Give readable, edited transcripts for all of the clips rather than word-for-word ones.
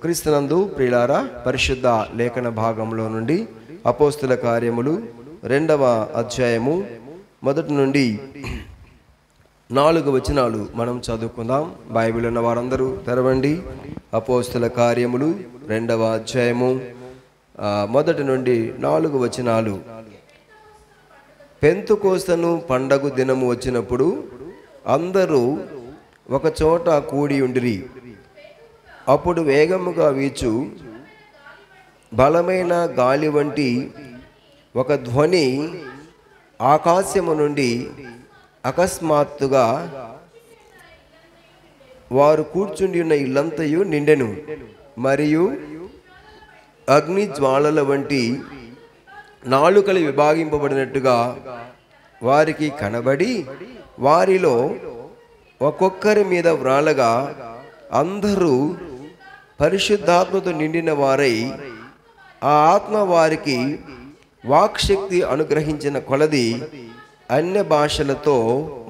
క్రీస్తునందు ప్రియులారా, పరిశుద్ధ లేఖన భాగంలో నుండి అపోస్తుల కార్యములు 2వ అధ్యాయము 1 నుండి 4 వచనాలు మనం చదువుకుందాం. బైబిల్ ఉన్న వారందరూ తెరవండి. అపోస్తుల కార్యములు 2వ అధ్యాయము 1 నుండి 4 వచనాలు. పెంతుకోస్తను పండగ దినము వచ్చినప్పుడు అందరూ ఒక చోట కూడి ఉండిరి. అప్పుడు వేగముగా వీచు బలమైన గాలి వంటి ఒక ధ్వని ఆకాశము నుండి అకస్మాత్తుగా వారు కూర్చుండి ఉన్న ఇల్లంతయు నిండెను. మరియు అగ్ని జ్వాలల వంటి నాలుకలు విభాగింపబడినట్టుగా వారికి కనబడి, వారిలో ఒక్కొక్కరి మీద వ్రాలగా అందరూ పరిశుద్ధాత్మతో నిండిన వారై ఆ ఆత్మ వారికి వాక్శక్తి అనుగ్రహించిన కొలది అన్య భాషలతో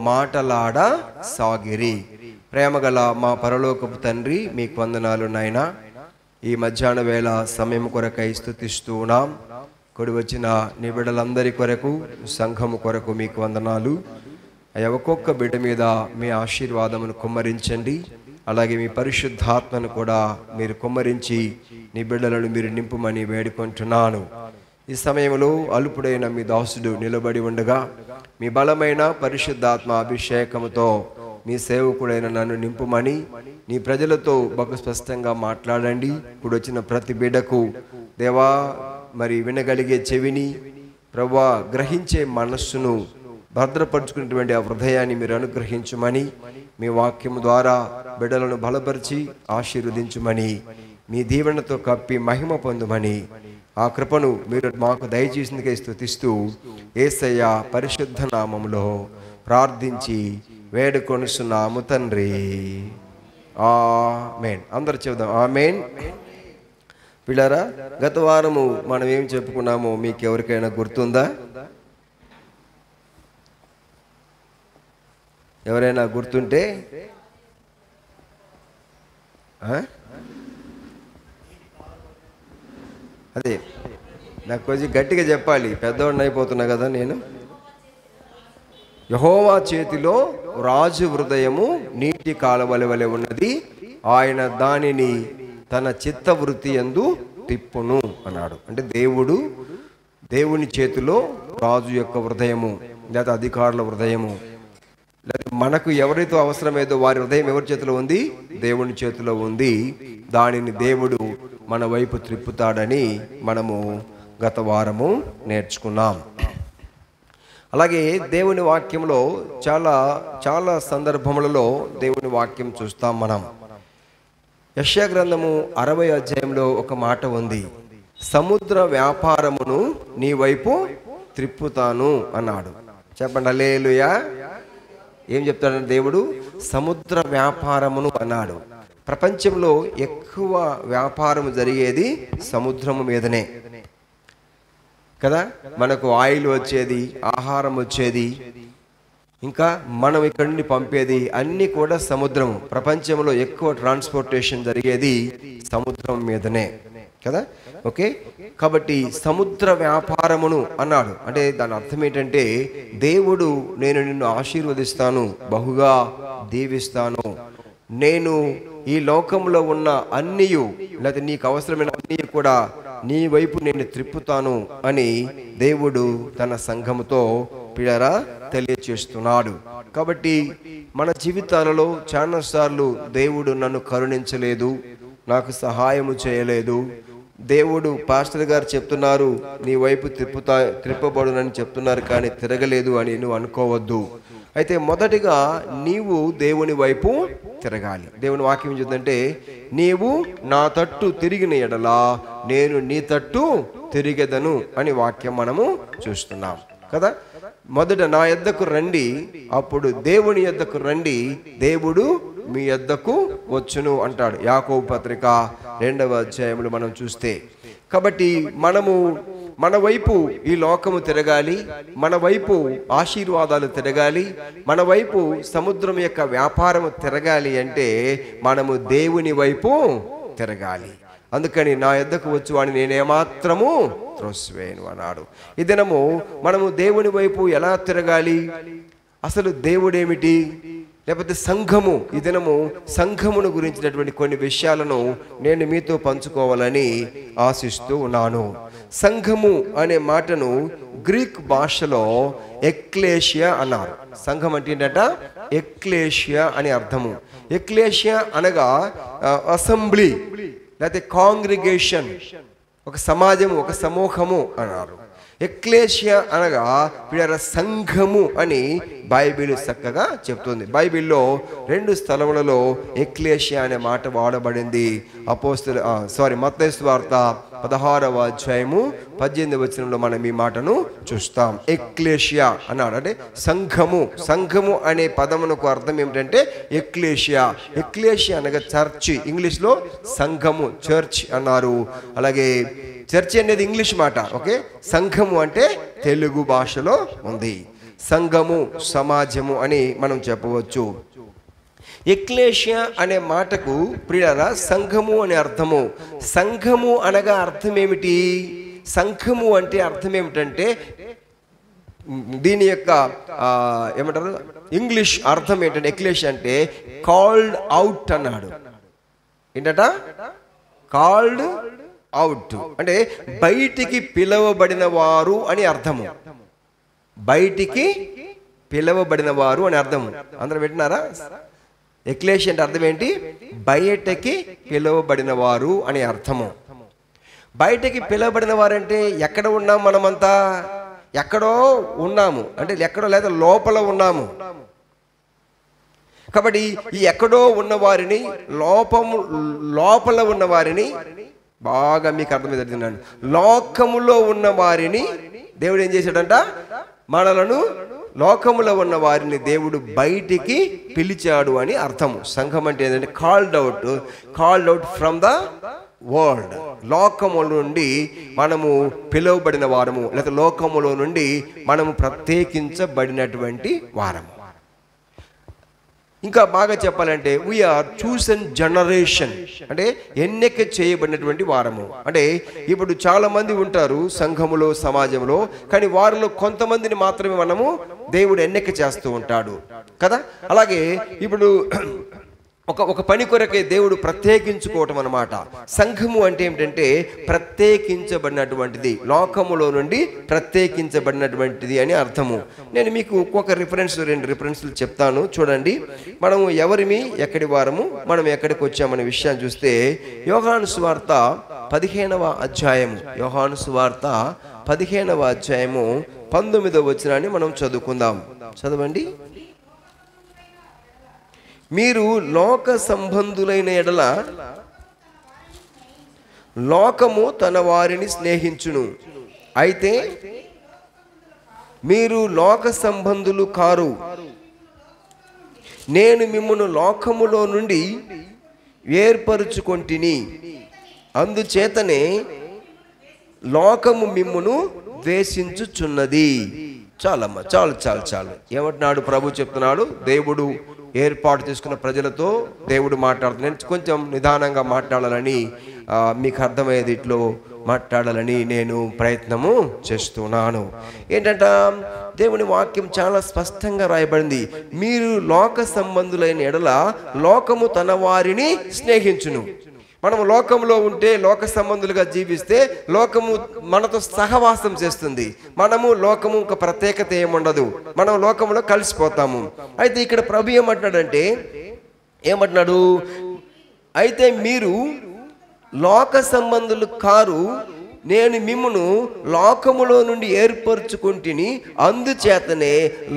మాటలాడ సాగిరి. ప్రేమగల మా పరలోకపు తండ్రి, మీకు వందనాలు నాయనా. ఈ మధ్యాహ్న వేళ సమయం కొరకై స్తుతిస్తూ ఉన్నాం. కూడి వచ్చిన నీ బిడ్డలందరి కొరకు, సంఘము కొరకు మీకు వందనాలు అయ్యా. ఒక్కొక్క బిడ్డ మీద మీ ఆశీర్వాదమును కుమ్మరించండి. అలాగే మీ పరిశుద్ధాత్మను కూడా మీరు కుమ్మరించి నీ బిడ్డలను మీరు నింపుమని వేడుకుంటున్నాను. ఈ సమయంలో అల్పుడైన మీ దాసుడు నిలబడి ఉండగా మీ బలమైన పరిశుద్ధాత్మ అభిషేకముతో మీ సేవకుడైన నన్ను నింపుమని నీ ప్రజలతో బహు స్పష్టంగా మాట్లాడండి. ఇప్పుడు వచ్చిన ప్రతి బిడ్డకు దేవా మరి వినగలిగే చెవిని, ప్రభువా గ్రహించే మనస్సును భద్రపరుచుకున్నటువంటి ఆ హృదయాన్ని మీరు అనుగ్రహించుమని, మీ వాక్యము ద్వారా బిడ్డలను బలపరిచి ఆశీర్వదించుమని, మీ దీవెనతో కప్పి మహిమ పొందుమని, ఆ కృపను మీరు మాకు దయచేసిందికే స్తుతిస్తూ యేసయ్య పరిశుద్ధ నామములో ప్రార్థించి వేడుకొనుచున్నాము తండ్రి. ఆమేన్. అందరు చెబుదాం ఆమేన్. పిల్లరా, గత వారము మనం ఏం చెప్పుకున్నామో మీకు ఎవరికైనా గుర్తుందా? ఎవరైనా గుర్తుంటే అదే నాకు కొంచెం గట్టిగా చెప్పాలి, పెద్దవాడిని అయిపోతున్నా కదా నేను. యెహోవా చేతిలో రాజు హృదయము నీటి కాలవల వలె ఉన్నది, ఆయన దానిని తన చిత్తవృత్తి యందు తిప్పును అన్నాడు. అంటే దేవుని చేతిలో రాజు యొక్క హృదయము, లేదా అధికారుల హృదయము, లేదా మనకు ఎవరైతే అవసరమేదో వారి హృదయం ఎవరి చేతిలో ఉంది? దేవుని చేతిలో ఉంది. దానిని దేవుడు మన వైపు త్రిప్పుతాడని మనము గత వారము నేర్చుకున్నాం. అలాగే దేవుని వాక్యంలో చాలా చాలా సందర్భములలో దేవుని వాక్యం చూస్తాం మనం. యెషయా గ్రంథము 60వ అధ్యాయంలో ఒక మాట ఉంది, సముద్ర వ్యాపారమును నీ వైపు త్రిప్పుతాను అన్నాడు. చెప్పండి హల్లెలూయా. ఏం చెప్తాడంటే దేవుడు? సముద్ర వ్యాపారమును అన్నాడు. ప్రపంచంలో ఎక్కువ వ్యాపారం జరిగేది సముద్రము మీదనే కదా. మనకు ఆయిల్ వచ్చేది, ఆహారం వచ్చేది, ఇంకా మనం ఇక్కడి నుండి పంపేది అన్నీ కూడా సముద్రం. ప్రపంచంలో ఎక్కువ ట్రాన్స్పోర్టేషన్ జరిగేది సముద్రం మీదనే కదా. ఓకే, కాబట్టి సముద్ర వ్యాపారమును అన్నాడు. అంటే దాని అర్థం ఏంటంటే, దేవుడు నేను నిన్ను ఆశీర్వదిస్తాను, బహుగా దీవిస్తాను, నేను ఈ లోకంలో ఉన్న అన్నీయు, లేకపోతే నీకు అవసరమైన అన్నీ కూడా నీ వైపు నేను త్రిప్పుతాను అని దేవుడు తన సంఘముతో పిల్లరా తెలియచేస్తున్నాడు. కాబట్టి మన జీవితాలలో చాలాసార్లు దేవుడు నన్ను కరుణించలేదు, నాకు చేయలేదు, దేవుడు పాస్టర్ గారు చెప్తున్నారు నీ వైపు త్రిప్పబడునని చెప్తున్నారు కానీ తిరగలేదు అని నువ్వు అనుకోవద్దు. అయితే మొదటిగా నీవు దేవుని వైపు తిరగాలి. దేవుని వాక్యం చెప్తుందంటే, నీవు నా తట్టు తిరిగిన ఎడలా నేను నీ తట్టు తిరిగెదను అని వాక్యం మనము చూస్తున్నాం కదా. మొదట నా యొద్దకు రండి, అప్పుడు దేవుని యొద్దకు రండి, దేవుడు మీ యొద్దకు వచ్చును అంటాడు. యాకోబు పత్రిక 2వ అధ్యాయంలో మనం చూస్తే. కాబట్టి మనము మన వైపు ఈ లోకము తిరగాలి, మన వైపు ఆశీర్వాదాలు తిరగాలి, మన వైపు సముద్రం యొక్క వ్యాపారము తిరగాలి అంటే మనము దేవుని వైపు తిరగాలి. అందుకని నా యొద్దకు వచ్చి వాడిని నేనేమాత్రము త్రోసివేయను అన్నాడు. ఈ దినము మనము దేవుని వైపు ఎలా తిరగాలి? అసలు దేవుడేమిటి, లేకపోతే సంఘము, ఈ దినము సంఘమును గురించినటువంటి కొన్ని విషయాలను నేను మీతో పంచుకోవాలని ఆశిస్తూ ఉన్నాను. సంఘము అనే మాటను గ్రీక్ భాషలో ఎక్లేషియా అన్నారు. సంఘం అంటే ఏంటంట? ఎక్లేషియా అని అర్థము. ఎక్లేషియా అనగా అసెంబ్లీ లేకపోతే కాంగ్రిగేషన్, ఒక సమాజము, ఒక సమూహము అన్నారు. ఎక్లేషియా అనగా సంఘము అని బైబిల్ చక్కగా చెప్తుంది. బైబిల్లో 2 స్థలములలో ఎక్లేషియా అనే మాట వాడబడింది. మత్తయి సువార్త 16వ అధ్యాయము 18వ వచనంలో మనం ఈ మాటను చూస్తాం. ఎక్లేషియా అన్నాడు అంటే సంఘము. సంఘము అనే పదమునకు అర్థం ఏమిటంటే ఎక్లేషియా. ఎక్లేషియా అనగా చర్చి, ఇంగ్లీష్లో సంఘము చర్చ్ అన్నారు. అలాగే చర్చ్ అనేది ఇంగ్లీష్ మాట, ఓకే. సంఘము అంటే తెలుగు భాషలో ఉంది. సంఘము, సమాజము అని మనం చెప్పవచ్చు. ఎక్లేషియా అనే మాటకు ప్రియులారా సంఘము అనే అర్థము. సంఘము అనగా అర్థం ఏమిటి? సంఘము అంటే అర్థం ఏమిటంటే దీని యొక్క ఏమంటారు ఇంగ్లీష్ అర్థం ఏంటంటే ఎక్లేషియా అంటే కాల్డ్ అవుట్ అన్నాడు. ఏంటట? కాల్డ్ అవుట్ అంటే బయటికి పిలవబడిన వారు అని అర్థము. బయటికి పిలవబడిన వారు అని అర్థము. అందరూ వింటున్నారా? ఎక్లేషియా అంటే అర్థం ఏంటి? బయటకి పిలవబడిన వారు అని అర్థము. బయటకి పిలవబడిన వారంటే ఎక్కడ ఉన్నాం? మనమంతా ఎక్కడో ఉన్నాము, అంటే ఎక్కడో లేదా లోపల ఉన్నాము. కాబట్టి ఈ ఎక్కడో ఉన్న వారిని, లోపల ఉన్న వారిని, బాగా మీకు అర్థమవుతున్నాను, లోకములో ఉన్న వారిని దేవుడు ఏం చేశాడంట? మనలను, లోకములో ఉన్న వారిని దేవుడు బయటికి పిలిచాడు అని అర్థము. సంఘం అంటే ఏంటంటే called out from the world. లోకముల నుండి మనము పిలువబడిన వారము, లేదా లోకములో నుండి మనము ప్రత్యేకించబడినటువంటి వారము. ఇంకా బాగా చెప్పాలంటే వీఆర్ చూసన్ జనరేషన్, అంటే ఎన్నిక చేయబడినటువంటి వారము. అంటే ఇప్పుడు చాలా మంది ఉంటారు సంఘములో, సమాజంలో, కానీ వారిలో కొంతమందిని మాత్రమే మనము దేవుడు ఎన్నిక చేస్తూ ఉంటాడు కదా. అలాగే ఇప్పుడు ఒక పని కొరకే దేవుడు ప్రత్యేకించుకోవటం అన్నమాట. సంఘము అంటే ఏమిటంటే ప్రత్యేకించబడినటువంటిది, లోకములో నుండి ప్రత్యేకించబడినటువంటిది అని అర్థము. నేను మీకు ఒక 2 రిఫరెన్స్లు చెప్తాను, చూడండి. మనము ఎవరిమి, ఎక్కడి వారము, మనం ఎక్కడికి వచ్చామనే విషయాన్ని చూస్తే యోహాను సువార్త 15వ అధ్యాయము, యోహాను సువార్త 15వ అధ్యాయము 19వ వచనాన్ని మనం చదువుకుందాం. చదవండి. మీరు లోక సంబంధులైన ఎడల లోకము తన వారిని స్నేహించును, అయితే మీరు లోక సంబంధులు కారు. నేను మిమ్మును లోకములో నుండి ఏర్పరుచుకొంటిని, అందుచేతనే లోకము మిమ్మును ద్వేషించుచున్నది. చాలమ్మా, చాలు. ఏమంటున్నాడు ప్రభు? చెప్తున్నాడు, దేవుడు ఏర్పాటు చేసుకున్న ప్రజలతో దేవుడు మాట్లాడుతున్నాడు. నేను కొంచెం నిదానంగా మాట్లాడాలని, మీకు అర్థమయ్యేది ఇట్లో మాట్లాడాలని నేను ప్రయత్నము చేస్తున్నాను. ఏంటంట, దేవుని వాక్యం చాలా స్పష్టంగా రాయబడింది. మీరు లోక సంబంధులైన ఎడల లోకము తన వారిని స్నేహించును. మనము లోకంలో ఉంటే, లోక సంబంధులుగా జీవిస్తే లోకము మనతో సహవాసం చేస్తుంది. మనము లోకము ఒక ప్రత్యేకత ఏముండదు, మనం లోకంలో కలిసిపోతాము. అయితే ఇక్కడ ప్రభు ఏమంటున్నాడు? అయితే మీరు లోక సంబంధులు కారు, నేను మిమ్మును లోకములో నుండి ఏర్పరచుకుంటుని, అందుచేతనే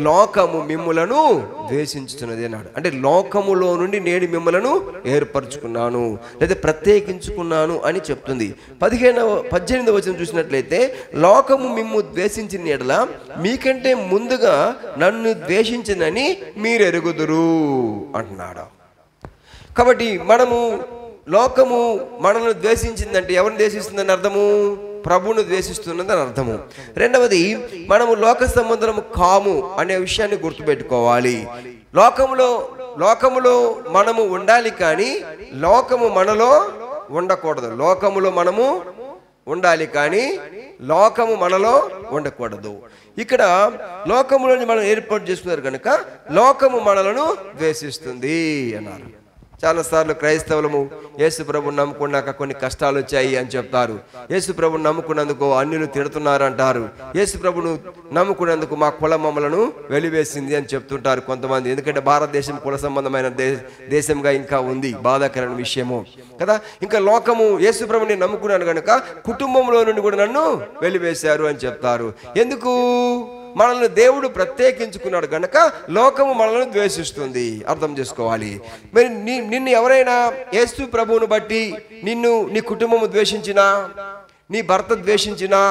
లోకము మిమ్ములను ద్వేషించుతున్నది అన్నాడు. అంటే లోకములో నుండి నేను మిమ్మలను ఏర్పరచుకున్నాను లేదా ప్రత్యేకించుకున్నాను అని చెప్తుంది. 18వ వచనం చూసినట్లయితే లోకము మిమ్ము ద్వేషించిన ఎడల మీకంటే ముందుగా నన్ను ద్వేషించినని మీరు ఎరుగుదురు అంటున్నాడు. కాబట్టి లోకము మనల్ని ద్వేషించిందంటే ఎవరిని ద్వేషిస్తుందని అర్థము? ప్రభువును ద్వేషిస్తున్నదని అర్థము. రెండవది, మనము లోక సంబంధము కాము అనే విషయాన్ని గుర్తుపెట్టుకోవాలి. లోకములో మనము ఉండాలి, కానీ లోకము మనలో ఉండకూడదు. లోకములో మనము ఉండాలి, కానీ లోకము మనలో ఉండకూడదు. ఇక్కడ లోకములోని మనం ఏర్పాటు చేసుకున్నారు కనుక లోకము మనలను ద్వేషిస్తుంది అన్నారు. చాలాసార్లు క్రైస్తవులము యేసు ప్రభుని నమ్ముకున్నాక కొన్ని కష్టాలు వచ్చాయి అని చెప్తారు. యేసు ప్రభుని నమ్ముకున్నందుకు అన్యులు తిడుతున్నారు అంటారు. యేసు ప్రభును నమ్ముకున్నందుకు మా కుల మమ్మలను వెలివేసింది అని చెప్తుంటారు కొంతమంది. ఎందుకంటే భారతదేశం కుల సంబంధమైన దేశంగా ఇంకా ఉంది, బాధాకరమైన విషయము కదా. ఇంకా లోకము యేసు ప్రభుని నమ్ముకున్నాను కనుక కుటుంబంలో నుండి కూడా నన్ను వెలివేశారు అని చెప్తారు. ఎందుకు? మనల్ని దేవుడు ప్రత్యేకించుకున్నాడు కనుక లోకము మనల్ని ద్వేషిస్తుంది. అర్థం చేసుకోవాలి. మరి నిన్ను ఎవరైనా యేసు ప్రభువును బట్టి నీ కుటుంబము ద్వేషించినా, నీ భర్త ద్వేషించినా,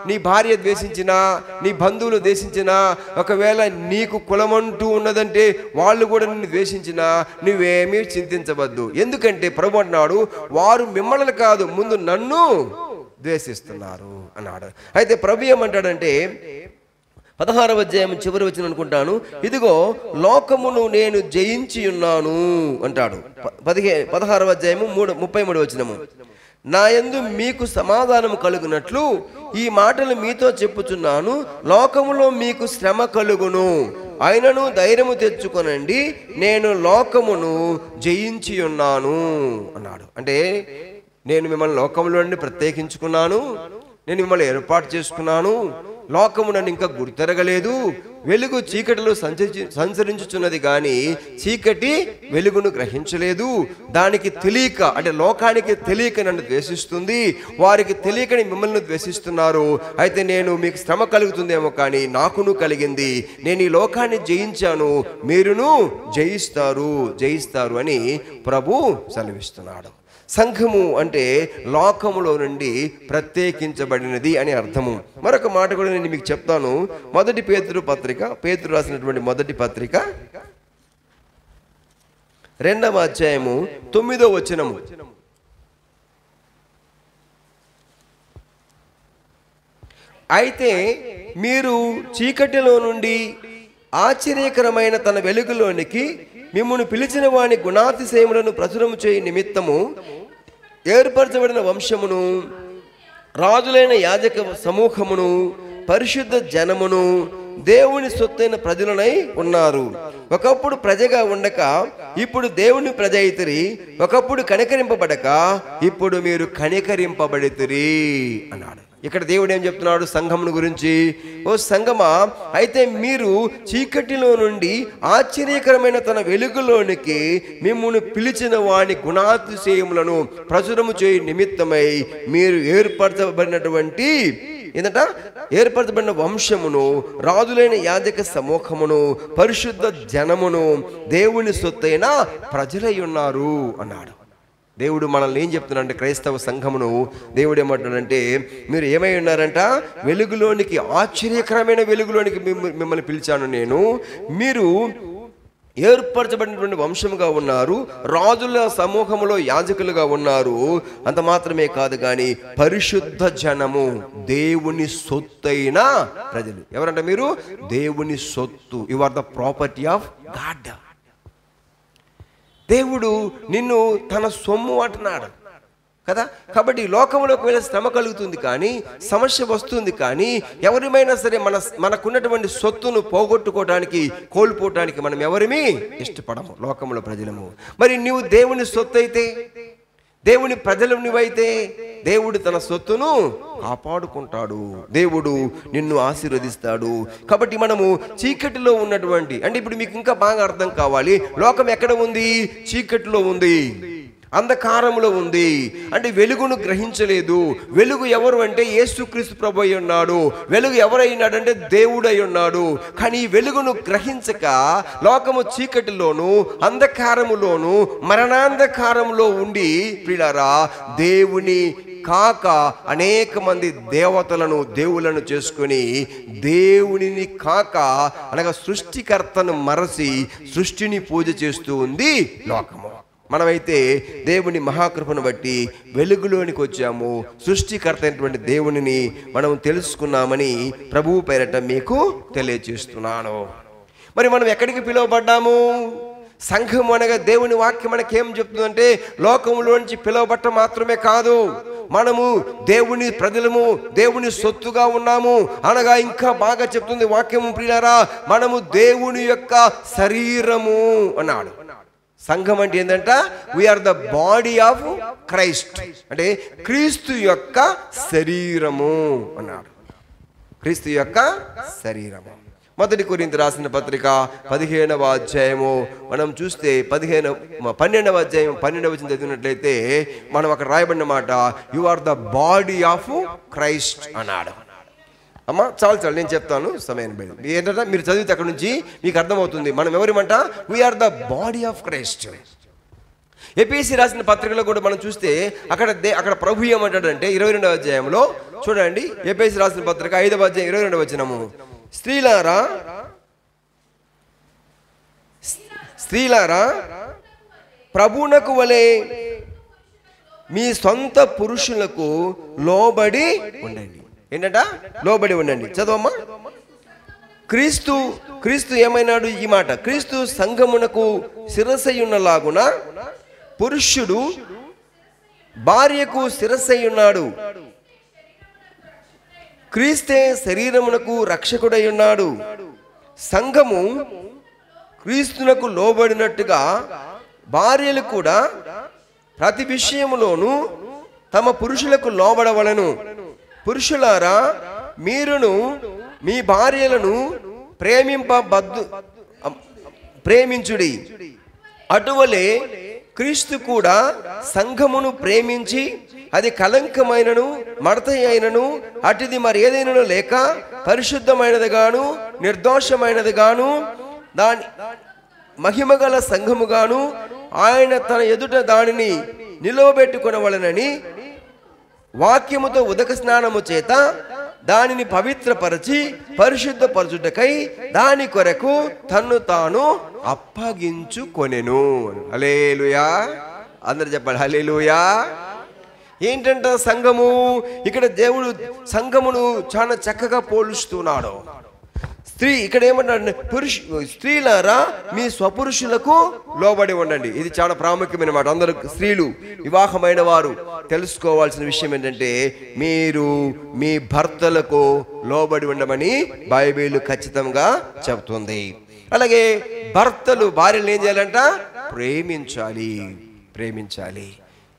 నీ భార్య ద్వేషించినా, నీ బంధువులు ద్వేషించినా, ఒకవేళ నీకు కులమంటూ ఉన్నదంటే వాళ్ళు కూడా నిన్ను ద్వేషించినా నువ్వేమీ చింతించవద్దు. ఎందుకంటే ప్రభు అంటున్నాడు, వారు మిమ్మల్ని కాదు ముందు నన్ను ద్వేషిస్తున్నారు అన్నాడు. అయితే ప్రభు ఏమంటాడంటే 16వ అధ్యాయం చివరి వచనం అనుకుంటాను, ఇదిగో లోకమును నేను జయించి ఉన్నాను అంటాడు. 16వ అధ్యాయము 33వ వచనము, నా యందు మీకు సమాధానము కలుగునట్లు ఈ మాటలు మీతో చెప్పుచున్నాను, లోకములో మీకు శ్రమ కలుగును, అయినను ధైర్యము తెచ్చుకొనండి, నేను లోకమును జయించి ఉన్నాను అన్నాడు. అంటే నేను మిమ్మల్ని లోకములో నుండి ప్రత్యేకించుకున్నాను, నేను మిమ్మల్ని ఏర్పాటు చేసుకున్నాను, లోకము నన్ను ఇంకా గుర్తెరగలేదు, వెలుగు చీకటిలో సంచరించుచున్నది కానీ చీకటి వెలుగును గ్రహించలేదు, దానికి తెలియక అంటే లోకానికి తెలియక నన్ను ద్వేషిస్తుంది, వారికి తెలియకని మిమ్మల్ని ద్వేషిస్తున్నారు. అయితే నేను మీకు శ్రమ కలుగుతుందేమో కానీ నాకును కలిగింది, నేను ఈ లోకాన్ని జయించాను, మీరును జయిస్తారు అని ప్రభు సెలవిస్తున్నాడు. సంఘము అంటే లోకములో నుండి ప్రత్యేకించబడినది అని అర్థము. మరొక మాట కూడా నేను మీకు చెప్తాను. మొదటి పేతురు పత్రిక, పేతురు రాసినటువంటి మొదటి పత్రిక 2వ అధ్యాయము 9వ వచనము, అయితే మీరు చీకటిలో నుండి ఆశ్చర్యకరమైన తన వెలుగులోనికి మిమ్మును పిలిచిన వాని గుణాతిశయములను ప్రచురము చేయ నిమిత్తము ఏర్పరచబడిన వంశమును, రాజులైన యాజక సమూహమును, పరిశుద్ధ జనమును, దేవుని సొత్తైన ప్రజలనై ఉన్నారు. ఒకప్పుడు ప్రజగా ఉండక ఇప్పుడు దేవుని ప్రజ అయితిరి, ఒకప్పుడు కనికరింపబడక ఇప్పుడు మీరు కనికరింపబడితిరి అన్నాడు. ఇక్కడ దేవుడు ఏం చెప్తున్నాడు సంఘమును గురించి? ఓ సంఘమా, అయితే మీరు చీకటిలో నుండి ఆశ్చర్యకరమైన తన వెలుగులోనికి మిమ్మును పిలిచిన వాని గుణాతిశయములను ప్రచురము చేయ నిమిత్తమై మీరు ఏర్పరచబడినటువంటి ఏర్పరచబడిన వంశమును, రాజులైన యాజక సమూహమును, పరిశుద్ధ జనమును, దేవుని సొత్తైన ప్రజలై ఉన్నారు అన్నాడు. దేవుడు మనల్ని ఏం చెప్తున్నాడంటే, క్రైస్తవ సంఘమును దేవుడు ఏమంటున్నాడంటే, మీరు ఏమై ఉన్నారంట? వెలుగులోనికి, ఆశ్చర్యకరమైన వెలుగులోనికి మిమ్మల్ని పిలిచాను నేను, మీరు ఏర్పరచబడినటువంటి వంశముగా ఉన్నారు, రాజుల సమూహములో యాజకులుగా ఉన్నారు. అంత మాత్రమే కాదు కానీ పరిశుద్ధ జనము, దేవుని సొత్తైన ప్రజలు. ఎవరంట మీరు? దేవుని సొత్తు. You are the property of God. దేవుడు నిన్ను తన సొమ్ము అంటున్నాడు కదా. కాబట్టి లోకంలోకి వెళ్ళే శ్రమ కలుగుతుంది, కానీ సమస్య వస్తుంది, కానీ ఎవరిమైనా సరే మనకున్నటువంటి సొత్తును పోగొట్టుకోవడానికి, కోల్పోవటానికి మనం ఎవరిమీ ఇష్టపడము, లోకంలో ప్రజలము. మరి నువ్వు దేవుని సొత్తు అయితే, దేవుని ప్రజలు నువ్వైతే, దేవుడు తన సొత్తును కాపాడుకుంటాడు, దేవుడు నిన్ను ఆశీర్వదిస్తాడు. కాబట్టి మనము చీకటిలో ఉన్నటువంటి, అంటే ఇప్పుడు మీకు ఇంకా బాగా అర్థం కావాలి, లోకం ఎక్కడ ఉంది? చీకటిలో ఉంది, అంధకారంలో ఉంది. అంటే వెలుగును గ్రహించలేదు. వెలుగు ఎవరు అంటే యేసుక్రీస్తు ప్రభు అయి ఉన్నాడు. వెలుగు ఎవరైనాడంటే దేవుడు అయి ఉన్నాడు. కానీ ఈ వెలుగును గ్రహించక లోకము చీకటిలోను, అంధకారములోను, మరణాంధకారంలో ఉండి ప్రియులారా, దేవుని కాక అనేక మంది దేవతలను, దేవులను చేసుకొని దేవునిని కాక అనగా సృష్టికర్తను మరచి సృష్టిని పూజ చేస్తూ ఉంది లోకము. మనమైతే దేవుని మహాకృపను బట్టి వెలుగులోనికి వచ్చాము, సృష్టికర్త అయినటువంటి దేవునిని మనం తెలుసుకున్నామని ప్రభువు పేరట మీకు తెలియజేస్తున్నాను. మరి మనం ఎక్కడికి పిలువబడ్డాము? సంఘం అనగా దేవుని వాక్యం మనకేం చెప్తుందంటే లోకములోంచి పిలువబట్ట మాత్రమే కాదు, మనము దేవుని ప్రజలము, దేవుని సొత్తుగా ఉన్నాము అనగా ఇంకా బాగా చెప్తుంది వాక్యము ప్రియులారా, మనము దేవుని యొక్క శరీరము అన్నాడు. సంఘం అంటే ఏంటంట, we are the body of Christ, అంటే క్రీస్తు యొక్క శరీరము అన్నాడు. క్రీస్తు యొక్క శరీరము. మొదటి కొరింథీ రాసిన పత్రిక 15వ అధ్యాయము మనం చూస్తే 12వ అధ్యాయం 12వ వచనం చదివినట్లయితే మనం అక్కడ రాయబడిన మాట, you are the body of Christ అన్నాడు. అమ్మ చాలు నేను చెప్తాను సమయాన్ని బట్టి. ఏంటంటే మీరు చదివితే అక్కడ నుంచి మీకు అర్థమవుతుంది మనం ఎవరిమంట, we are the body of Christ. ఎపిసి రాసిన పత్రికలో కూడా మనం చూస్తే అక్కడ ప్రభు ఏమంటాడంటే 22వ అధ్యాయంలో చూడండి, ఎపిసి రాసిన పత్రిక 5వ అధ్యాయం 22వ వచనము, స్త్రీలారా ప్రభువునకు వలె మీ సొంత పురుషులకు లోబడి ఉండండి. ఏంటంట, లోబడి ఉండండి. చదవమ్మా. క్రీస్తు ఏమైనాడు ఈ మాట, క్రీస్తు సంఘమునకు శిరస్సయ్యున్నలాగున పురుషుడు భార్యకు శిరస్సయ్యున్నాడు. క్రీస్తే శరీరమునకు రక్షకుడై ఉన్నాడు. సంఘము క్రీస్తునకు లోబడినట్టుగా భార్యలు కూడా ప్రతి విషయములోనూ తమ పురుషులకు లోబడవలెను. పురుషులారా మీరును మీ భార్యలను ప్రేమించుడి. అటువలే క్రీస్తు కూడా సంఘమును ప్రేమించి అది కలంకమైనను మడత అయినను అటుది మరి ఏదైనా లేక పరిశుద్ధమైనది గాను నిర్దోషమైనది గాను దాని మహిమగల సంఘముగాను ఆయన తన ఎదుట దానిని నిలవబెట్టుకొనవలెనని వాక్యముతో ఉదక స్నానము చేత దానిని పవిత్రపరచి పరిశుద్ధపరచుటకై దాని కొరకు తన్ను తాను అప్పగించుకొనెను. హల్లెలూయా. అందరు చెప్పాలి హల్లెలూయా. ఏంటంటే సంఘము, ఇక్కడ దేవుడు సంఘమును చాలా చక్కగా పోలుస్తున్నాడు. ఇక్కడ ఏమన్నాడు, స్త్రీలారా మీ స్వపురుషులకు లోబడి ఉండండి. ఇది చాలా ప్రాముఖ్యమైన మాట. అందరూ స్త్రీలు వివాహమైన వారు తెలుసుకోవాల్సిన విషయం ఏంటంటే, మీరు మీ భర్తలకు లోబడి ఉండమని బైబిల్ ఖచ్చితంగా చెబుతుంది. అలాగే భర్తలు భార్యలు ఏం చేయాలంట, ప్రేమించాలి.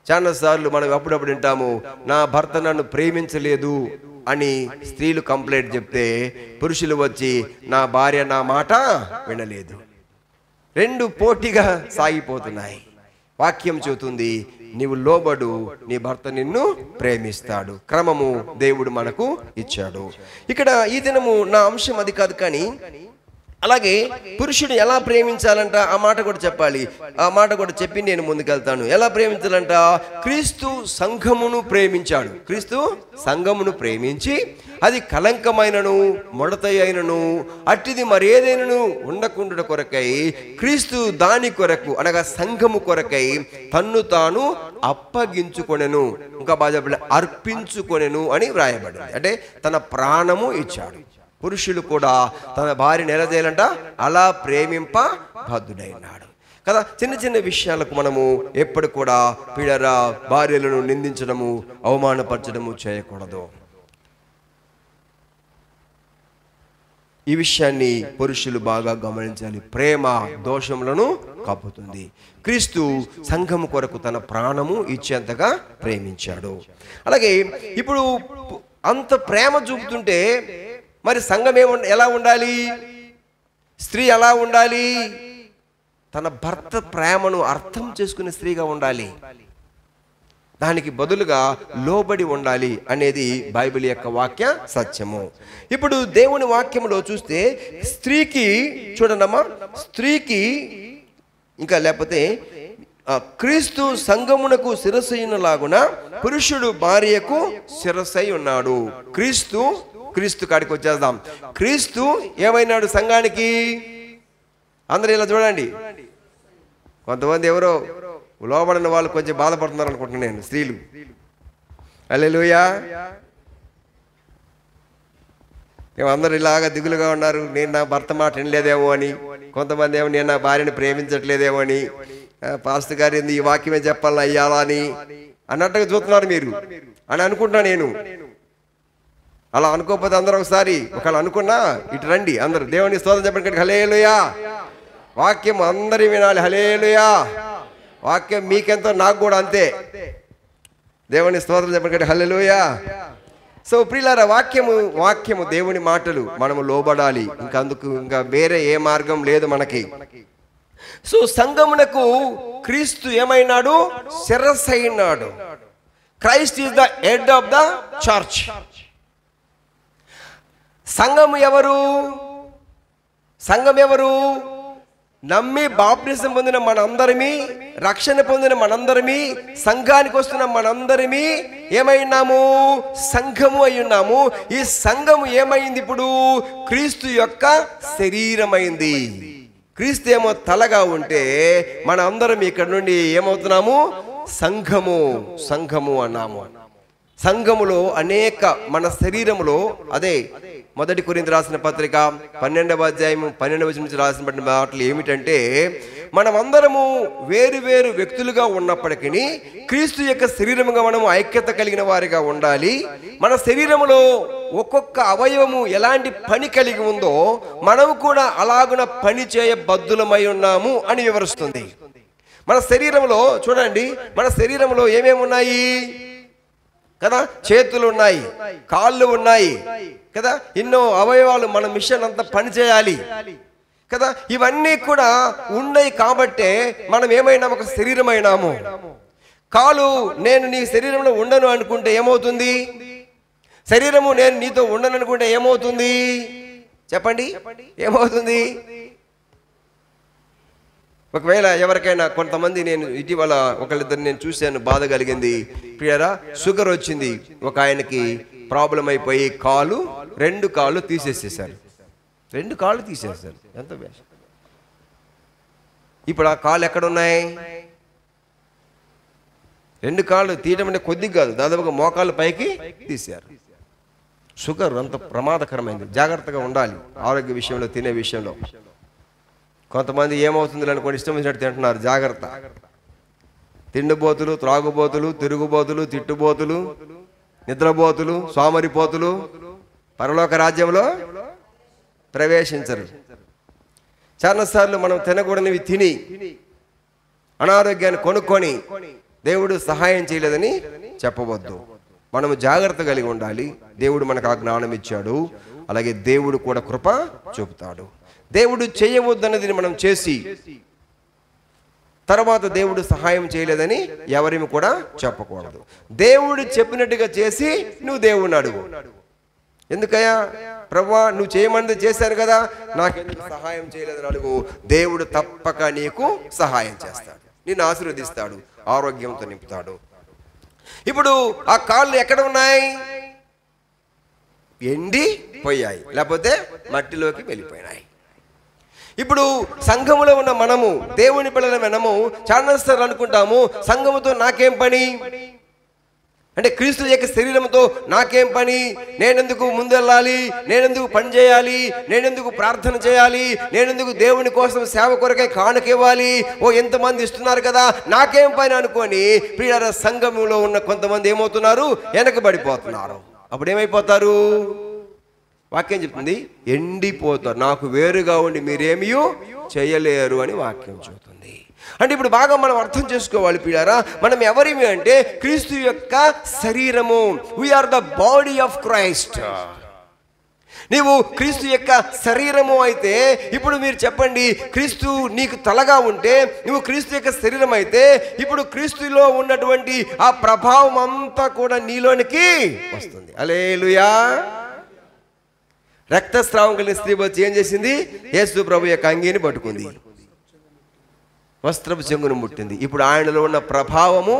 చాలా సార్లు మనం అప్పుడప్పుడు వింటాము, నా భర్త నన్ను ప్రేమించలేదు అని స్త్రీలు కంప్లైంట్ చెప్తే పురుషులు వచ్చి నా భార్య నా మాట వినలేదు. రెండు పోటీగా సాగిపోతున్నాయి. వాక్యం చెబుతుంది, నీవు లోబడు, నీ భర్త నిన్ను ప్రేమిస్తాడు. క్రమము దేవుడు మనకు ఇచ్చాడు. ఇక్కడ ఈ దినము నా అంశం అది కాదు, కానీ అలాగే పురుషుడు ఎలా ప్రేమించాలంట ఆ మాట కూడా చెప్పాలి. ఆ మాట కూడా చెప్పి నేను ముందుకెళ్తాను. ఎలా ప్రేమించాలంట, క్రీస్తు సంఘమును ప్రేమించాడు. క్రీస్తు సంఘమును ప్రేమించి అది కలంకమైనను ముడత అయినను అట్టిది మరేదైనను ఉండకుండా కొరకై క్రీస్తు దాని కొరకు అనగా సంఘము కొరకై తన్ను తాను అప్పగించుకొనెను. ఇంకా బాగా చెప్పండి, అర్పించుకొనెను అని వ్రాయబడింది. అంటే తన ప్రాణము ఇచ్చాడు. పురుషులు కూడా తన భార్యను ఎలా చేయాలంట, అలా ప్రేమింప బద్ధుడైనాడు కదా. చిన్న చిన్న విషయాలకు మనము ఎప్పుడు కూడా భార్యలను నిందించడము, అవమానపరచడము చేయకూడదు. ఈ విషయాన్ని పురుషులు బాగా గమనించాలి. ప్రేమ దోషములను కప్పుతుంది. క్రీస్తు సంఘము కొరకు తన ప్రాణము ఇచ్చేంతగా ప్రేమించాడు. అలాగే ఇప్పుడు అంత ప్రేమ చూపుతుంటే మరి సంఘం ఎలా ఉండాలి, స్త్రీ ఎలా ఉండాలి, తన భర్త ప్రేమను అర్థం చేసుకునే స్త్రీగా ఉండాలి. దానికి బదులుగా లోబడి ఉండాలి అనేది బైబిల్ యొక్క వాక్య సత్యము. ఇప్పుడు దేవుని వాక్యంలో చూస్తే స్త్రీకి చూడండమ్మా, స్త్రీకి ఇంకా లేకపోతే క్రీస్తు సంఘమునకు శిరస్సైనలాగున పురుషుడు భార్యకు శిరస్సై ఉన్నాడు. క్రీస్తు కాడికి వచ్చేద్దాం. క్రీస్తు ఏమైనాడు సంఘానికి? అందరూ ఇలా చూడండి. కొంతమంది ఎవరో లోబడిన వాళ్ళు కొంచెం బాధపడుతున్నారు అనుకుంటున్నాను నేను, స్త్రీలు. హల్లెలూయా. అందరూ ఇలాగా దిగులుగా ఉన్నారు, నేను నా భర్త మాట వినలేదేమో అని. కొంతమంది ఏమో నేను నా భార్యని ప్రేమించట్లేదేమో అని, పాస్టర్ గారు ఈ వాక్యమే చెప్పాలని అయ్యాలా అని అన్నట్టుగా చూస్తున్నారు మీరు అని అనుకుంటున్నా నేను. అలా అనుకోకపోతే అందరూ ఒకవేళ అనుకున్నా ఇటు రండి అందరూ, దేవుని స్తోత్రం చెప్పండి. హల్లెలూయా. వాక్యం అందరి వినాలి. హల్లెలూయా. వాక్యం మీకెంతో నాకు కూడా అంతే. దేవుని స్తోత్రం చెప్పండి. హల్లెలూయా. సో ప్రియులారా, వాక్యము దేవుని మాటలు మనము లోబడాలి. ఇంకా వేరే ఏ మార్గం లేదు మనకి. సో సంఘమునకు క్రీస్తు ఏమైనాడు? శిరస్సు అయినాడు. Christ is the head of the church. సంఘం ఎవరు? నమ్మి బాప్టిజం పొందిన మనందరిమీ, రక్షణ పొందిన మనందరిమీ, సంఘానికి వస్తున్న మనందరిమీ ఏమైనాము? సంఘము అయి ఉన్నాము. ఈ సంఘము ఏమైంది? ఇప్పుడు క్రీస్తు యొక్క శరీరమైంది. క్రీస్తు ఏమో తలగా ఉంటే మన అందరం ఇక్కడ నుండి ఏమవుతున్నాము? సంఘము అన్నాము. సంఘములో అనేక, మన శరీరములో, అదే 1 కొరింథీ రాసిన పత్రిక 12వ అధ్యాయం 12వ వచనం నుంచి రాసిన మాటలు ఏమిటంటే, మనమందరము వేరు వేరు వ్యక్తులుగా ఉన్నప్పటికీ క్రీస్తు యొక్క శరీరముగా మనము ఐక్యత కలిగిన వారిగా ఉండాలి. మన శరీరములో ఒక్కొక్క అవయవము ఎలాంటి పని కలిగి ఉందో మనము కూడా అలాగున పని చేయబద్ధులమై ఉన్నాము అని వివరిస్తుంది. మన శరీరంలో చూడండి, మన శరీరంలో ఏమేమి ఉన్నాయి కదా? చేతులు ఉన్నాయి, కాళ్ళు ఉన్నాయి కదా, ఎన్నో అవయవాలు. మన మిషన్ అంతా పని చేయాలి కదా. ఇవన్నీ కూడా ఉన్నాయి కాబట్టే మనం ఏమైనాము? ఒక శరీరమైనాము. కాలు నేను నీ శరీరంలో ఉండను అనుకుంటే ఏమవుతుంది? శరీరము నేను నీతో ఉండను అనుకుంటే ఏమవుతుంది? చెప్పండి, ఏమవుతుంది? ఒకవేళ ఎవరికైనా, కొంతమంది, నేను ఇటీవల ఒకళ్ళిద్దరు నేను చూశాను, బాధ కలిగింది. ప్రియరా, షుగర్ వచ్చింది ఒక ఆయనకి, ప్రాబ్లం అయిపోయి 2 కాళ్ళు తీసేసేసారు. 2 కాళ్ళు తీసేసారు. ఎంత బెస్ట్. ఇప్పుడు ఆ కాళ్ళు ఎక్కడున్నాయి? 2 కాళ్ళు తీయడం అంటే కొద్దిగా కాదు, దాదాపుగా మోకాళ్ళు పైకి తీశారు. షుగర్ అంత ప్రమాదకరమైంది. జాగ్రత్తగా ఉండాలి ఆరోగ్య విషయంలో, తినే విషయంలో. కొంతమంది ఏమవుతుంది అనుకోండి, ఇష్టం వచ్చినట్టు తింటున్నారు. జాగ్రత్త. తిండిబోతులు, త్రాగుబోతులు, తిరుగుబోతులు, తిట్టుబోతులు, నిద్రబోతులు, సోమరిపోతులు పరలోక రాజ్యంలో ప్రవేశించరు. చాలాసార్లు మనం తినకూడనివి తిని అనారోగ్యాన్ని కొనుక్కొని దేవుడు సహాయం చేయలేదని చెప్పవద్దు. మనము జాగ్రత్త కలిగి ఉండాలి. దేవుడు మనకు ఆ జ్ఞానం ఇచ్చాడు, అలాగే దేవుడు కూడా కృప చూపుతాడు. దేవుడు చేయవద్దన్నది మనం చేసి తర్వాత దేవుడు సహాయం చేయలేదని ఎవరిని కూడా చెప్పకూడదు. దేవుడు చెప్పినట్టుగా చేసి నువ్వు దేవుడిని అడుగు. ఎందుకయ్యా ప్రభువా, నువ్వు చేయమన్నది చేశాను కదా, నాకెందుకు సహాయం చేయలేదని అడుగు. దేవుడు తప్పక నీకు సహాయం చేస్తాడు, నిన్ను ఆశీర్వదిస్తాడు, ఆరోగ్యంతో నింపుతాడు. ఇప్పుడు ఆ కాళ్ళు ఎక్కడ ఉన్నాయి? ఎండి పోయాయి, లేకపోతే మట్టిలోకి వెళ్ళిపోయినాయి. ఇప్పుడు సంఘములో ఉన్న మనము, దేవుని పిల్లల మనము చాలాసార్లు అనుకుంటాము, సంఘముతో నాకేం పని అంటే, క్రీస్తు యొక్క శరీరంతో నాకేం పని, నేనెందుకు ముందెళ్ళాలి, నేనెందుకు పని చేయాలి, నేనెందుకు ప్రార్థన చేయాలి, నేనెందుకు దేవుని కోసం సేవ కొరకై కానుకివ్వాలి, ఎంతమంది ఇస్తున్నారు కదా, నాకేం పని అనుకొని ప్రియులారా, సంఘములో ఉన్న కొంతమంది ఏమవుతున్నారు? వెనకబడిపోతున్నారు. అప్పుడు ఏమైపోతారు? వాక్యం చెప్తుంది, ఎండిపోతారు. నాకు వేరుగా ఉండి మీరేమీ చేయలేరు అని వాక్యం చెబుతుంది. అంటే ఇప్పుడు బాగా మనం అర్థం చేసుకోవాలి ప్రియులారా, మనం ఎవరిమి అంటే క్రీస్తు యొక్క శరీరము. We are the body of Christ. నీవు క్రీస్తు యొక్క శరీరము అయితే, ఇప్పుడు మీరు చెప్పండి, క్రీస్తు నీకు తలగా ఉంటే, నువ్వు క్రీస్తు యొక్క శరీరం అయితే, ఇప్పుడు క్రీస్తులో ఉన్నటువంటి ఆ ప్రభావం అంతా కూడా నీలోనికి వస్తుంది. హల్లెలూయా. రక్తస్రావం కలిగిన స్త్రీ వచ్చి ఏం చేసింది? యేసు ప్రభు యొక్క అంగీని పట్టుకుంది, వస్త్రపు చెంగును ముట్టింది. ఇప్పుడు ఆయనలో ఉన్న ప్రభావము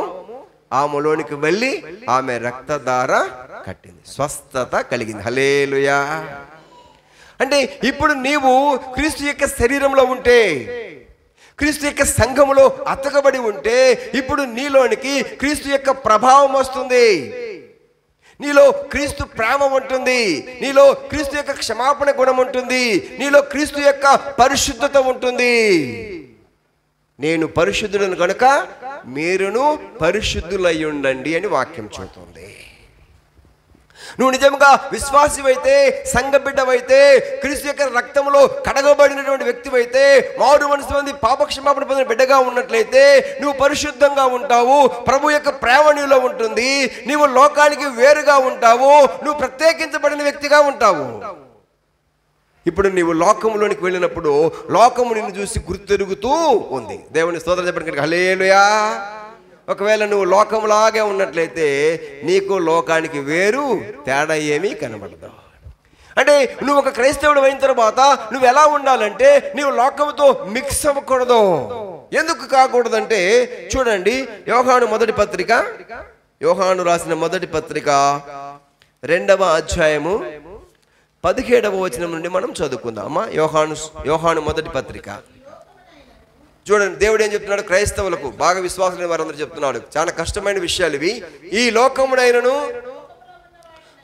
ఆమెలోనికి వెళ్ళి ఆమె రక్తధార కట్టింది, స్వస్థత కలిగింది. హల్లెలూయా. అంటే ఇప్పుడు నీవు క్రీస్తు యొక్క శరీరంలో ఉంటే, క్రీస్తు యొక్క సంఘములో అతకబడి ఉంటే, ఇప్పుడు నీలోనికి క్రీస్తు యొక్క ప్రభావం వస్తుంది. నీలో క్రీస్తు ప్రేమ ఉంటుంది, నీలో క్రీస్తు యొక్క క్షమాపణ గుణం ఉంటుంది, నీలో క్రీస్తు యొక్క పరిశుద్ధత ఉంటుంది. నేను పరిశుద్ధులను కనుక మీరును పరిశుద్ధులై ఉండండి అని వాక్యం చెబుతుంది. నువ్వు నిజంగా విశ్వాసివైతే, సంఘ బిడ్డవైతే, క్రీస్తు యొక్క రక్తంలో కడగబడినటువంటి వ్యక్తివైతే, మారు మనసు మంది పాపక్షమాపణ పొందిన బిడ్డగా ఉన్నట్లయితే నువ్వు పరిశుద్ధంగా ఉంటావు. ప్రభు యొక్క ప్రేమ నీలో ఉంటుంది. నీవు లోకానికి వేరుగా ఉంటావు. నువ్వు ప్రత్యేకించబడిన వ్యక్తిగా ఉంటావు. ఇప్పుడు నీవు లోకంలోనికి వెళ్ళినప్పుడు లోకము నిన్ను చూసి గుర్తెరుగుతూ ఉంది. దేవుని స్తోత్రం చెప్పడానికి హల్లెలూయా. ఒకవేళ నువ్వు లోకంలాగే ఉన్నట్లయితే నీకు లోకానికి వేరు తేడా ఏమీ కనబడదు. అంటే నువ్వు ఒక క్రైస్తవుడు అయిన తర్వాత నువ్వు ఎలా ఉండాలంటే నీవు లోకంతో మిక్స్ అవ్వకూడదు. ఎందుకు కాకూడదంటే చూడండి, యోహాను మొదటి పత్రిక, యోహాను రాసిన మొదటి పత్రిక 2వ అధ్యాయము 17వ వచనం నుండి మనం చదువుకుందాం. అమ్మా, యోహాను మొదటి పత్రిక చూడండి. దేవుడు ఏం చెప్తున్నాడు క్రైస్తవులకు, బాగా విశ్వాసులైన వారందరూ చెప్తున్నాడు. చాలా కష్టమైన విషయాలు ఇవి. ఈ లోకమునైనను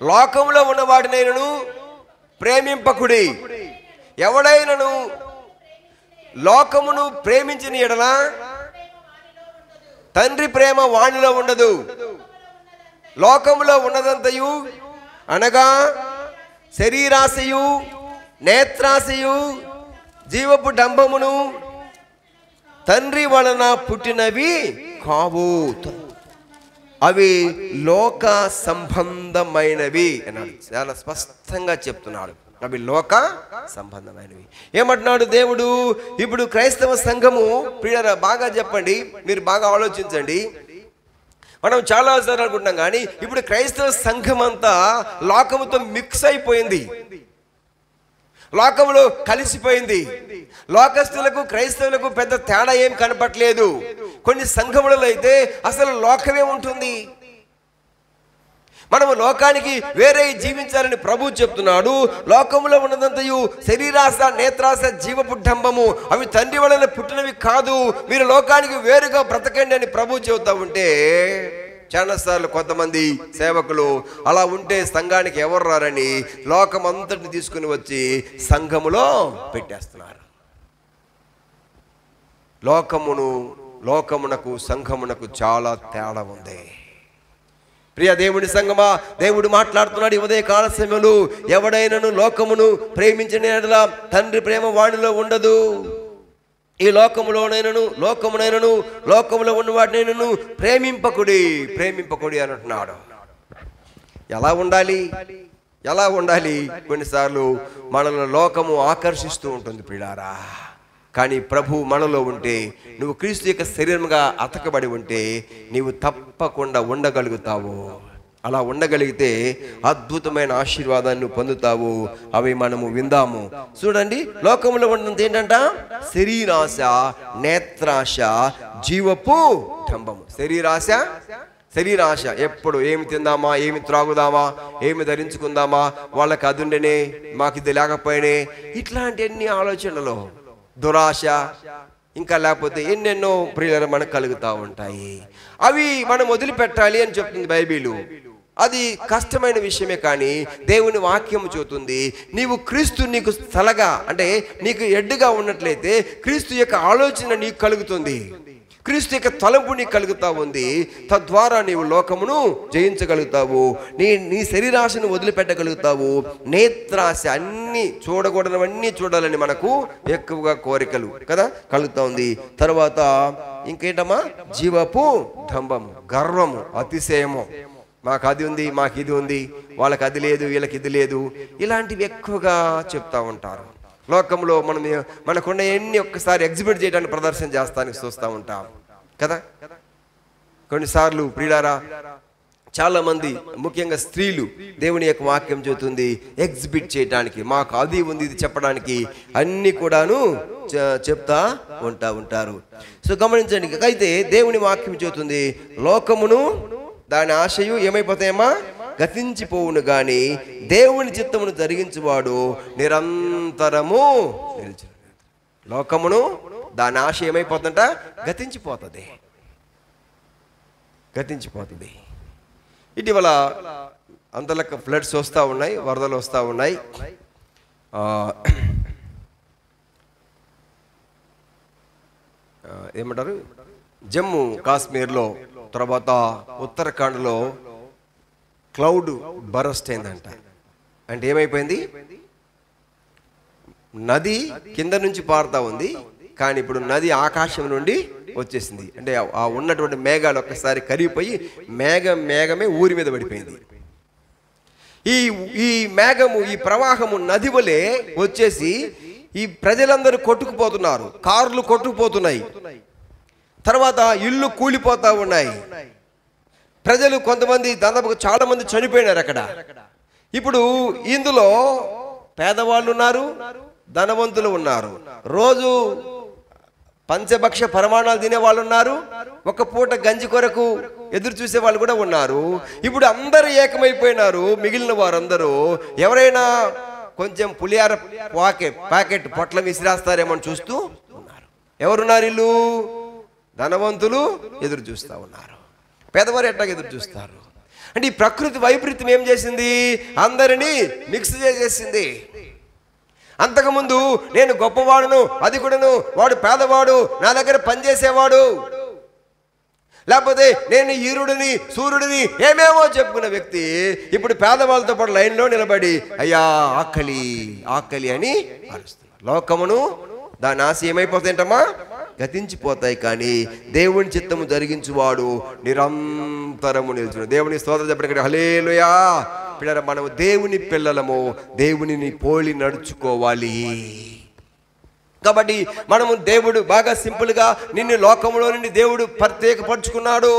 లోకములో ఉన్న వాటినైనను ప్రేమింపకుడి. ఎవడైనను లోకమును ప్రేమించిన ఎడల తండ్రి ప్రేమ వానిలో ఉండదు. లోకములో ఉన్నదంతయు అనగా శరీరాశయు, నేత్రాశయు, జీవపు డంబమును తండ్రి వలన పుట్టినవి కావు, అవి లోక సంబంధమైనవి అన్నాడు. చాలా స్పష్టంగా చెప్తున్నాడు, అవి లోక సంబంధమైనవి. ఏమంటున్నాడు దేవుడు? ఇప్పుడు క్రైస్తవ సంఘము ప్రియులారా బాగా చెప్పండి, మీరు బాగా ఆలోచించండి. మనం చాలాసార్లు అనుకుంటున్నాం కానీ ఇప్పుడు క్రైస్తవ సంఘం అంతా లోకముతో మిక్స్ అయిపోయింది, లోకంలో కలిసిపోయింది. లోకస్తులకు క్రైస్తవులకు పెద్ద తేడా ఏం కనపట్లేదు. కొన్ని సంఘములలో అయితే అసలు లోకమే ఉంటుంది. మనము లోకానికి వేరే జీవించాలని ప్రభు చెప్తున్నాడు. లోకములో ఉన్నదంతయు శరీరాశ, నేత్రాశ, జీవపు డంబము, అవి తండ్రి వలన పుట్టినవి కాదు. మీరు లోకానికి వేరుగా బ్రతకండి అని ప్రభు చెబుతా ఉంటే చాలాసార్లు కొంతమంది సేవకులు అలా ఉంటే సంఘానికి ఎవరు రారని లోకం అంతటిని తీసుకుని వచ్చి సంఘములో పెట్టేస్తున్నారు. లోకమునకు సంఘమునకు చాలా తేడా ఉంది. ప్రియ దేవుని సంగమా, దేవుడు మాట్లాడుతున్నాడు ఉదయ కాల సమయంలో, ఎవడైనను లోకమును ప్రేమించిన యెడల తండ్రి ప్రేమ వాడిలో ఉండదు. ఈ లోకములోనైనను లోకములో ఉన్న వాటినైనను ప్రేమింపకుడి అని అంటున్నాడు. ఎలా ఉండాలి? కొన్నిసార్లు మనల్ని లోకము ఆకర్షిస్తూ ఉంటుంది ప్రియులారా. కానీ ప్రభు మనలో ఉంటే, నువ్వు క్రీస్తు యొక్క శరీరంగా అతకబడి ఉంటే నీవు తప్పకుండా ఉండగలుగుతావు. అలా ఉండగలిగితే అద్భుతమైన ఆశీర్వాదాన్ని పొందుతావు. అవి మనము విందాము. చూడండి, లోకంలో ఉన్నది ఏంటంట? శరీరాశ, నేత్రాశ, జీవపు డంబము. శరీరాశ ఎప్పుడు ఏమి తిందామా, ఏమి త్రాగుదామా, ఏమి ధరించుకుందామా, వాళ్ళకి అది ఉండనే మాకు ఇది లేకపోయినే, ఇట్లాంటి అన్ని ఆలోచనలు, దురాశ, ఇంకా లేకపోతే ఎన్నెన్నో ప్రియులు మనకు కలుగుతూ ఉంటాయి. అవి మనం వదిలిపెట్టాలి అని చెప్తుంది బైబిలు. అది కష్టమైన విషయమే, కానీ దేవుని వాక్యం చెబుతుంది నీవు క్రీస్తు నీకు స్థలగా, అంటే నీకు ఎడ్డుగా ఉన్నట్లయితే క్రీస్తు యొక్క ఆలోచన నీకు కలుగుతుంది, క్రీస్తు యొక్క తలంపు నీకు కలుగుతా ఉంది. తద్వారా నీవు లోకమును జయించగలుగుతావు. నీ శరీరాశను వదిలిపెట్టగలుగుతావు. నేత్రాశ, అన్ని చూడకూడనివన్నీ చూడాలని మనకు ఎక్కువగా కోరికలు కదా కలుగుతా ఉంది. తర్వాత ఇంకేంటమ్మా? జీవపు డంబము, గర్వము, అతిశయము. మాకు అది ఉంది, మాకు ఇది ఉంది, వాళ్ళకి అది లేదు, వీళ్ళకి ఇది లేదు, ఇలాంటివి ఎక్కువగా చెప్తా ఉంటారు. లోకంలో మనకున్న ఎన్ని ఒక్కసారి ఎగ్జిబిట్ చేయడానికి, ప్రదర్శన చేస్తానికి చూస్తూ ఉంటాం కదా. కొన్నిసార్లు ప్రియులారా చాలా మంది, ముఖ్యంగా స్త్రీలు, దేవుని యొక్క వాక్యం చెబుతుంది ఎగ్జిబిట్ చేయడానికి, మాకు అది ఉంది, ఇది చెప్పడానికి అన్ని కూడాను చెప్తా ఉంటారు. సో గమనించండి. అయితే దేవుని వాక్యం చెబుతుంది లోకమును దాని ఆశయు ఏమైపోతాయమ్మా? గతించిపోవును గాని దేవుని చిత్తమును జరిగించువాడు నిరంతరము నిలిచి. లోకమును దాని ఆశ ఏమైపోతుందంట? గతించిపోతుంది. ఇటీవల అంతలక్క ఫ్లడ్స్ వస్తూ ఉన్నాయి, వరదలు వస్తూ ఉన్నాయి. ఏమంటారు, జమ్మూ కాశ్మీర్లో, తర్వాత ఉత్తరాఖండ్లో క్లౌడ్ బరస్ట్ అయిందంట. అంటే ఏమైపోయింది, నది కింద నుంచి పారుతూ ఉంది, కానీ ఇప్పుడు నది ఆకాశం నుండి వచ్చేసింది. అంటే ఆ ఉన్నటువంటి మేఘాలు ఒక్కసారి కరిగిపోయి మేఘమే ఊరి మీద పడిపోయింది. ఈ మేఘము, ఈ ప్రవాహము నది వలె వచ్చేసి ఈ ప్రజలందరూ కొట్టుకుపోతున్నారు, కార్లు కొట్టుకుపోతున్నాయి, తర్వాత ఇల్లు కూలిపోతా ఉన్నాయి, ప్రజలు కొంతమంది దాదాపుగా చాలా మంది చనిపోయినారు అక్కడ. ఇప్పుడు ఇందులో పేదవాళ్ళు ఉన్నారు, ధనవంతులు ఉన్నారు, రోజు పంచభక్ష పరమాణాలు తినే వాళ్ళు ఉన్నారు, ఒక పూట గంజి కొరకు ఎదురు చూసే వాళ్ళు కూడా ఉన్నారు. ఇప్పుడు అందరూ ఏకమైపోయినారు. మిగిలిన వారందరూ ఎవరైనా కొంచెం పులిహార ప్యాకెట్ పొట్ల విసిరేస్తారేమో చూస్తూ ఉన్నారు. ఎవరున్నారు? ఇల్లు ధనవంతులు ఎదురు చూస్తూ ఉన్నారు, పేదవారు ఎట్లా ఎదురు చూస్తారు. అంటే ఈ ప్రకృతి వైపరీత్యం ఏం చేసింది, అందరినీ మిక్స్ చేసేసింది. అంతకుముందు నేను గొప్పవాడును, అధికుడును, వాడు పేదవాడు, నా దగ్గర పనిచేసేవాడు, లేకపోతే నేను ఈరుడిని సూర్యుడిని ఏమేమో చెప్పుకున్న వ్యక్తి ఇప్పుడు పేదవాళ్ళతో పాటు లైన్లో నిలబడి అయ్యా ఆకలి ఆకలి అని అరుస్తున్నారు. లోకమును దాని ఆశ ఏమైపోతాయంటమ్మా, గతించిపోతాయి, కానీ దేవుని చిత్తము జరిగించువాడు నిరంతరము నిలుచును. దేవుని స్తోత్రం చెప్పడం. హల్లెలూయా. పిల్లరా, మనము దేవుని పిల్లలము, దేవునిని పోలి నడుచుకోవాలి. కాబట్టి మనము దేవుడు బాగా సింపుల్గా నిన్ను లోకములో నుండి దేవుడు ప్రత్యేకపరుచుకున్నాడు.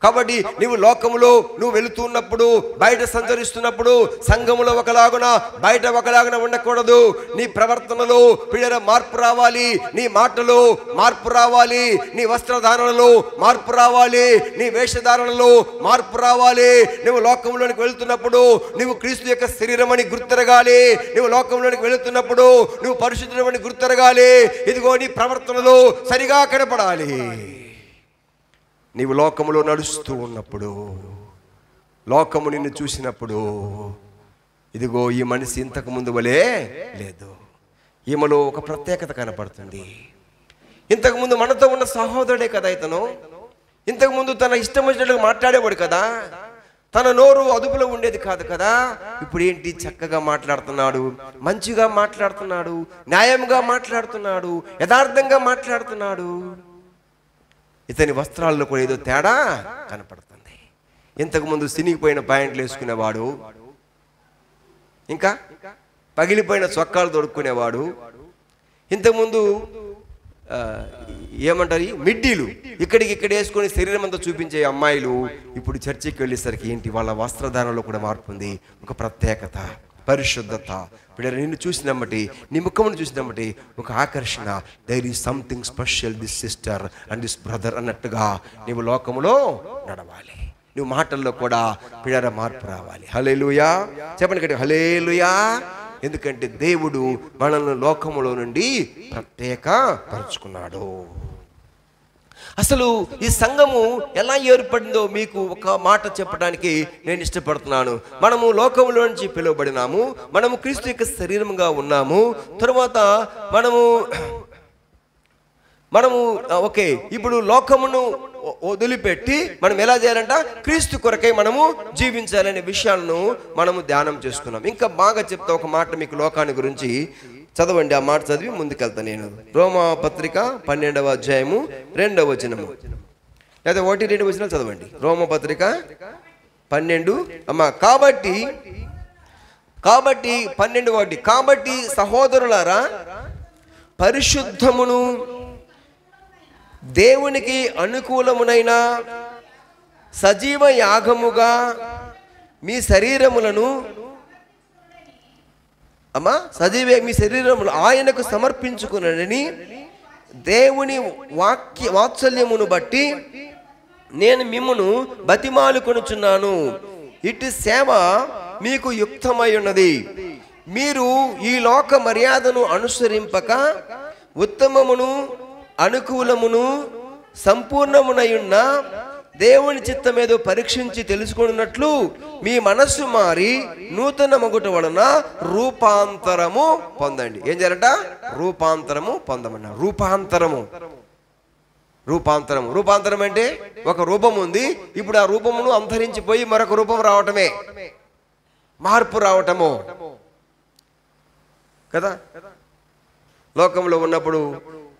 కాబట్టి నువ్వు లోకములో నువ్వు వెళుతున్నప్పుడు, బయట సంచరిస్తున్నప్పుడు సంఘములో ఒకలాగున బయట ఒకలాగున ఉండకూడదు. నీ ప్రవర్తనలో పిల్లల మార్పు రావాలి, నీ మాటలో మార్పు రావాలి, నీ వస్త్రధారణలో మార్పు రావాలి, నీ వేషధారణలో మార్పు రావాలి. నువ్వు లోకంలోనికి వెళుతున్నప్పుడు నువ్వు క్రీస్తు యొక్క శరీరం అని గుర్తెరగాలి. నువ్వు లోకంలోనికి వెళుతున్నప్పుడు నువ్వు పరిశుద్ధుడమని గుర్తెరగాలి. ఇదిగో నీ ప్రవర్తనలో సరిగా కనపడాలి. నీవు లోకములో నడుస్తూ ఉన్నప్పుడు, లోకము నిన్ను చూసినప్పుడు, ఇదిగో ఈ మనిషి ఇంతకు ముందు వలే లేదు, ఈమెలో ఒక ప్రత్యేకత కనపడుతుంది. ఇంతకుముందు మనతో ఉన్న సహోదరుడే కదా ఇతను, ఇంతకుముందు తన ఇష్టం వచ్చినట్టుగా మాట్లాడేవాడు కదా, తన నోరు అదుపులో ఉండేది కాదు కదా. ఇప్పుడు ఏంటి, చక్కగా మాట్లాడుతున్నాడు, మంచిగా మాట్లాడుతున్నాడు, న్యాయంగా మాట్లాడుతున్నాడు, యథార్థంగా మాట్లాడుతున్నాడు. ఇతని వస్త్రాల్లో కూడా ఏదో తేడా కనపడుతుంది. ఇంతకుముందు సినిగిపోయిన ప్యాంట్లు వేసుకునేవాడు, ఇంకా పగిలిపోయిన చొక్కాలు తొడుక్కునేవాడు, ఇంతకుముందు ఏమంటారు మిడ్డీలు ఇక్కడ వేసుకొని శరీరం అంతా చూపించే అమ్మాయిలు ఇప్పుడు చర్చికి వెళ్ళేసరికి ఏంటి, వాళ్ళ వస్త్రధారణలో కూడా మార్పు ఉంది, ఒక ప్రత్యేకత, పరిశుద్ధత. ఇప్పుడు నిన్ను చూసినమ్మటి, నీ ముఖమును చూసినమ్మటి ఒక ఆకర్షణ. There is something special this sister and this brother అన్నట్టుగా నీవు లోకములో నడవాలి. నువ్వు మాటల్లో కూడా పిల్లల మార్పు రావాలి. హల్లెలూయా చెప్పండి కదా, హల్లెలూయా. ఎందుకంటే దేవుడు మనల్ని లోకములో నుండి ప్రత్యేకపరుచుకున్నాడు. అసలు ఈ సంఘము ఎలా ఏర్పడిందో మీకు ఒక మాట చెప్పడానికి నేను ఇష్టపడుతున్నాను. మనము లోకములో నుంచి పిలువబడినాము, మనము క్రీస్తు యొక్క శరీరంగా ఉన్నాము. తరువాత మనము ఓకే, ఇప్పుడు లోకమును వదిలిపెట్టి మనం ఎలా చేయాలంట, క్రీస్తు కొరకై మనము జీవించాలనే విషయాలను మనము ధ్యానం చేసుకున్నాం. ఇంకా బాగా చెప్తా ఒక మాట మీకు లోకాన్ని గురించి. చదవండి, ఆ మాట చదివి ముందుకెళ్తాను నేను. రోమా పత్రిక 12వ అధ్యాయము 2వ వచనము, లేదా 1-2 వచనాలు చదవండి. రోమా పత్రిక 12 అమ్మా. కాబట్టి 12:1 కాబట్టి సహోదరులారా, పరిశుద్ధమును దేవునికి అనుకూలమునైన సజీవ యాగముగా మీ శరీరములను మీ శరీరములు ఆయనకు సమర్పించుకునని దేవుని వాత్సల్యమును బట్టి నేను మిమ్మును బతిమాలుకొనుచున్నాను. ఇటు సేవ మీకు యుక్తమై ఉన్నది. మీరు ఈ లోక మర్యాదను అనుసరింపక ఉత్తమమును అనుకూలమును సంపూర్ణమునయున్న దేవుని చిత్తమేదో పరీక్షించి తెలుసుకున్నట్లు మీ మనస్సు మారి నూతన మగుట వలన రూపాంతరము పొందండి. ఏం చేయాలట? రూపాంతరము పొందమన్నా. రూపాంతరం అంటే ఒక రూపం ఉంది, ఇప్పుడు ఆ రూపమును అంతరించిపోయి మరొక రూపం రావటమే, మార్పు రావటము కదా. లోకంలో ఉన్నప్పుడు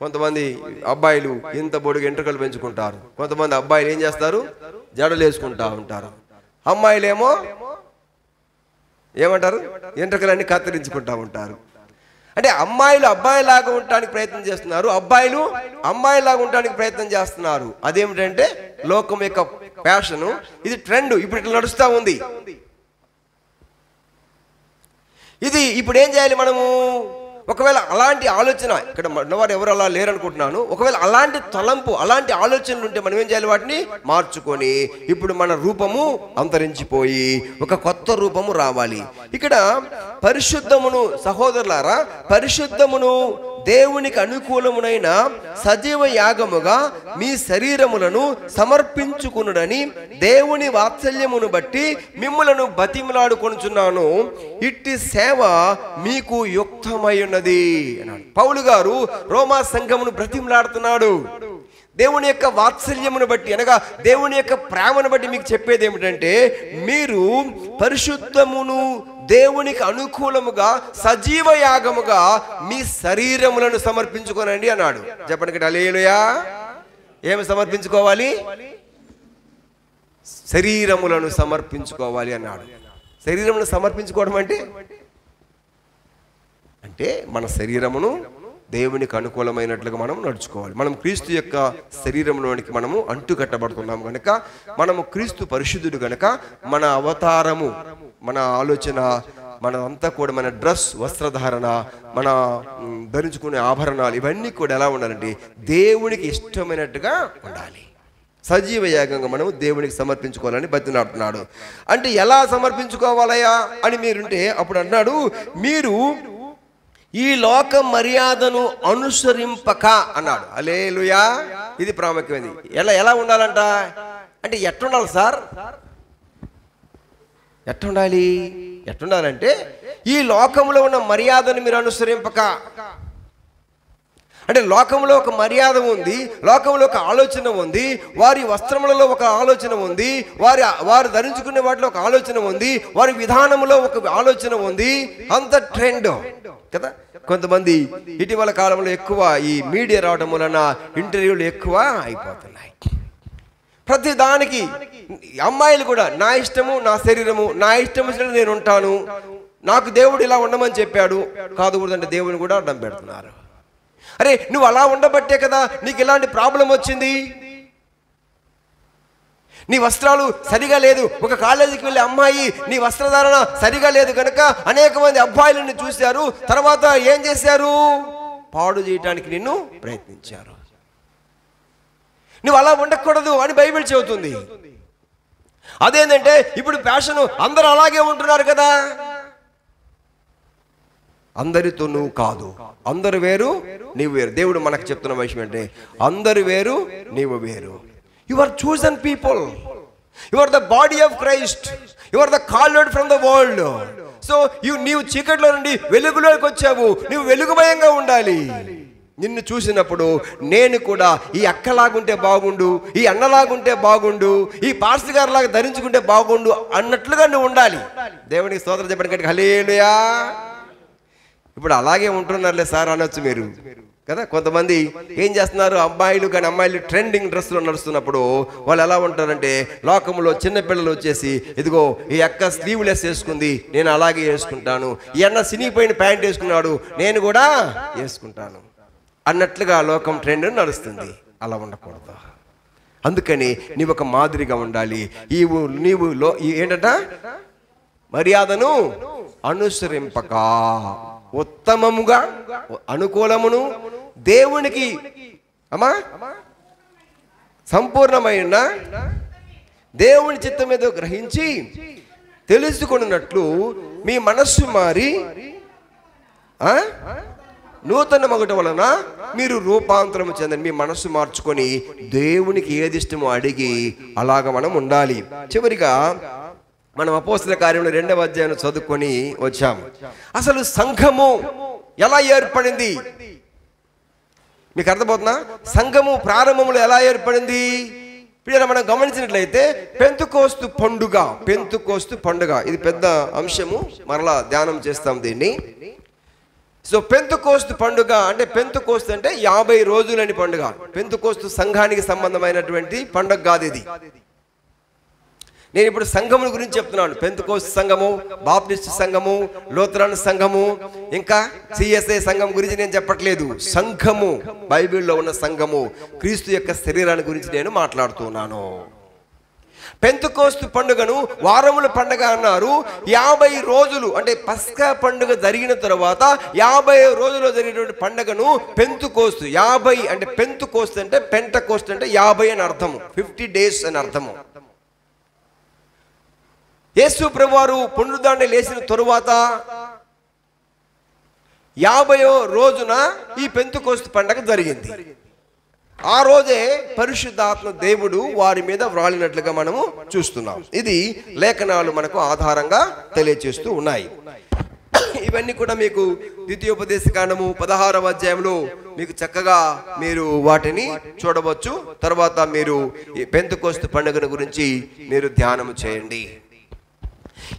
కొంతమంది అబ్బాయిలు ఇంత పొడుగు ఎంట్రుకలు పెంచుకుంటారు, కొంతమంది అబ్బాయిలు ఏం చేస్తారు? జడలు వేసుకుంటా ఉంటారు. అమ్మాయిలేమో ఏమంటారు? ఎంట్రుకలన్నీ కత్తిరించుకుంటా ఉంటారు. అంటే అమ్మాయిలు అబ్బాయిలాగా ఉండడానికి ప్రయత్నం చేస్తున్నారు, అబ్బాయిలు అమ్మాయిలాగా ఉండడానికి ప్రయత్నం చేస్తున్నారు. అదేమిటంటే లోకం యొక్క ఫ్యాషను, ఇది ట్రెండ్, ఇప్పుడు ఇట్లా నడుస్తూ ఉంది. ఇది ఇప్పుడు ఏం చేయాలి మనము? ఒకవేళ అలాంటి ఆలోచన, ఇక్కడ ఉన్నవారు ఎవరు అలా లేరనుకుంటున్నాను, ఒకవేళ అలాంటి తలంపు, అలాంటి ఆలోచనలు ఉంటే మనం ఏం చేయాలి? వాటిని మార్చుకొని ఇప్పుడు మన రూపము అంతరించిపోయి ఒక కొత్త రూపము రావాలి. ఇక్కడ పరిశుద్ధమును, సహోదరులారా, పరిశుద్ధమును దేవునికి అనుకూలమునైన సజీవ యాగముగా మీ శరీరములను సమర్పించుకునుడని దేవుని వాత్సల్యమును బట్టి మిమ్ములను బతిమలాడుకొనుచున్నాను. ఇట్టి సేవ మీకు యుక్తమై ఉన్నది అన్నాడు పౌలు గారు. రోమా సంఘమును బ్రతిమలాడుతున్నాడు. దేవుని యొక్క వాత్సల్యమును బట్టి, అనగా దేవుని యొక్క ప్రేమను బట్టి మీకు చెప్పేది ఏమిటంటే, మీరు పరిశుద్ధమును దేవునికి అనుకూలముగా సజీవ యాగముగా మీ శరీరములను సమర్పించుకోనండి అన్నాడు. చెప్పండి హల్లెలూయా. ఏమి సమర్పించుకోవాలి? శరీరములను సమర్పించుకోవాలి అన్నాడు. శరీరములను సమర్పించుకోవడం అంటే మన శరీరమును దేవునికి అనుకూలమైనట్లుగా మనం నడుచుకోవాలి. మనం క్రీస్తు యొక్క శరీరంలోనికి మనము అంటుకట్టబడుతున్నాము కనుక, మనము క్రీస్తు పరిశుద్ధుడు కనుక మన అవతారము, మన ఆలోచన, మన అంతా కూడా, మన డ్రెస్, వస్త్రధారణ, మన ధరించుకునే ఆభరణాలు, ఇవన్నీ కూడా ఎలా ఉండాలంటే దేవునికి ఇష్టమైనట్టుగా ఉండాలి. సజీవ యాగంగా మనము దేవునికి సమర్పించుకోవాలని బతిలాడుతున్నాడు. అంటే ఎలా సమర్పించుకోవాలయా అని మీరుంటే అప్పుడు అన్నాడు, మీరు ఈ లోక మర్యాదను అనుసరింపక అన్నాడు. హల్లెలూయా. ఇది ప్రాముఖ్యమైనది. ఎలా ఉండాలంట అంటే ఎట్లుండాలి సార్? ఎట్లుండాలంటే ఈ లోకంలో ఉన్న మర్యాదను మీరు అనుసరింపక. అంటే లోకంలో ఒక మర్యాద ఉంది, లోకంలో ఒక ఆలోచన ఉంది, వారి వస్త్రములలో ఒక ఆలోచన ఉంది, వారు ధరించుకునే వాటిలో ఒక ఆలోచన ఉంది, వారి విధానంలో ఒక ఆలోచన ఉంది. అంత ట్రెండ్ కదా. కొంతమంది ఇటీవల కాలంలో ఎక్కువ ఈ మీడియా రావడం వలన ఇంటర్వ్యూలు ఎక్కువ అయిపోతున్నాయి. ప్రతి దానికి అమ్మాయిలు కూడా నా ఇష్టము, నా శరీరము, నా ఇష్టం వచ్చినట్టు నేను ఉంటాను, నాకు దేవుడు ఇలా ఉండమని చెప్పాడు, కాదుకూడదంటే దేవుని కూడా అడ్డం పెడుతున్నారు. అరే నువ్వు అలా ఉండబట్టే కదా నీకు ఇలాంటి ప్రాబ్లం వచ్చింది. నీ వస్త్రాలు సరిగా లేదు, ఒక కాలేజీకి వెళ్ళే అమ్మాయి నీ వస్త్రధారణ సరిగా లేదు కనుక అనేక మంది అబ్బాయిలను చూశారు, తర్వాత ఏం చేశారు? పాడు చేయడానికి నిన్ను ప్రయత్నించారు. నువ్వు అలా ఉండకూడదు అని బైబిల్ చెబుతుంది. అదేంటంటే ఇప్పుడు ఫ్యాషన్, అందరూ అలాగే ఉంటున్నారు కదా. అందరితో నువ్వు కాదు, అందరు వేరు నీవు వేరు. దేవుడు మనకు చెప్తున్న విషయం అంటే అందరు వేరు నీవు వేరు. You are chosen people, you are the body of Christ, you are the called from the world. So నీవు చీకట్లో నుండి వెలుగులోకి వచ్చావు, నువ్వు వెలుగుమయంగా ఉండాలి. నిన్ను చూసినప్పుడు నేను కూడా ఈ అక్కలాగుంటే బాగుండు, ఈ అన్నలాగుంటే బాగుండు, ఈ పాస్టర్ గారు లాగా ధరించుకుంటే బాగుండు అన్నట్లుగా నువ్వు ఉండాలి. దేవునికి స్తోత్రం చెప్పడానికి హల్లెలూయా. ఇప్పుడు అలాగే ఉంటున్నారులే సార్ అనొచ్చు మీరు కదా. కొంతమంది ఏం చేస్తున్నారు, అబ్బాయిలు కానీ అమ్మాయిలు ట్రెండింగ్ డ్రెస్లో నడుస్తున్నప్పుడు వాళ్ళు ఎలా ఉంటారంటే, లోకంలో చిన్నపిల్లలు వచ్చేసి ఇదిగో ఈ అక్క స్లీవ్లెస్ వేసుకుంది, నేను అలాగే వేసుకుంటాను, ఈ అన్న సినిపోయిన ప్యాంట్ వేసుకున్నాడు, నేను కూడా వేసుకుంటాను అన్నట్లుగా లోకం ట్రెండ్ నడుస్తుంది. అలా ఉండకూడదు. అందుకని నీవు ఒక మాదిరిగా ఉండాలి. నీవు ఏంటంట, మర్యాదను అనుసరింపక ఉత్తమముగా అనుకూలమును దేవునికి సంపూర్ణమైన దేవుని చిత్తం ఏదో గ్రహించి తెలుసుకున్నట్లు మీ మనస్సు మారి నూతన మగుట వలన మీరు రూపాంతరము చెందండి. మీ మనస్సు మార్చుకొని దేవునికి ఏది ఇష్టమో అడిగి అలాగ మనం ఉండాలి. చివరిగా మనం అపోస్తల కార్యంలో 2వ అధ్యాయం చదువుకొని వచ్చాము. అసలు సంఘము ఎలా ఏర్పడింది మీకు అర్థమవుతుందా? సంఘము ప్రారంభంలో ఎలా ఏర్పడింది? ఇప్పుడు మనం గమనించినట్లయితే పెంతుకోస్తు పండుగ ఇది పెద్ద అంశము, మరలా ధ్యానం చేస్తాం దీన్ని. సో పెంతుకోస్తు పండుగ అంటే పెంతుకోస్తు అంటే 50 రోజులని పండుగ. పెంతుకోస్తు సంఘానికి సంబంధమైనటువంటి పండుగ కాదు ఇది. నేను ఇప్పుడు సంఘముల గురించి చెప్తున్నాను. పెంతుకోస్తు సంఘము, బాప్టిస్ట్ సంఘము, లూథరన్ సంఘము, ఇంకా సిఎస్ఐ సంఘం గురించి నేను చెప్పట్లేదు. సంఘము, బైబిల్లో ఉన్న సంఘము, క్రీస్తు యొక్క శరీరాన్ని గురించి నేను మాట్లాడుతున్నాను. పెంతుకోస్తు పండుగను వారముల పండుగ అన్నారు. 50 రోజులు అంటే పస్కా పండుగ జరిగిన తర్వాత 50 రోజులు జరిగినటువంటి పండుగను పెంతుకోస్తు. 50 అంటే పెంతుకోస్తు అంటే పెంటకోస్తు అంటే 50 అని అర్థము, 50 days అని అర్థము. యేసు ప్రభువారు పునరుద్ధరణ లేచిన తరువాత 50వ రోజున ఈ పెంతుకోస్తు పండుగ జరిగింది. ఆ రోజే పరిశుద్ధాత్మ దేవుడు వారి మీద వ్రాలినట్లుగా మనము చూస్తున్నాం. ఇది లేఖనాలు మనకు ఆధారంగా తెలియచేస్తూ ఉన్నాయి. ఇవన్నీ కూడా మీకు ద్వితీయోపదేశకాండము 16వ అధ్యాయంలో మీకు చక్కగా మీరు వాటిని చూడవచ్చు. తర్వాత మీరు ఈ పెంతుకోస్తు పండుగను గురించి మీరు ధ్యానం చేయండి.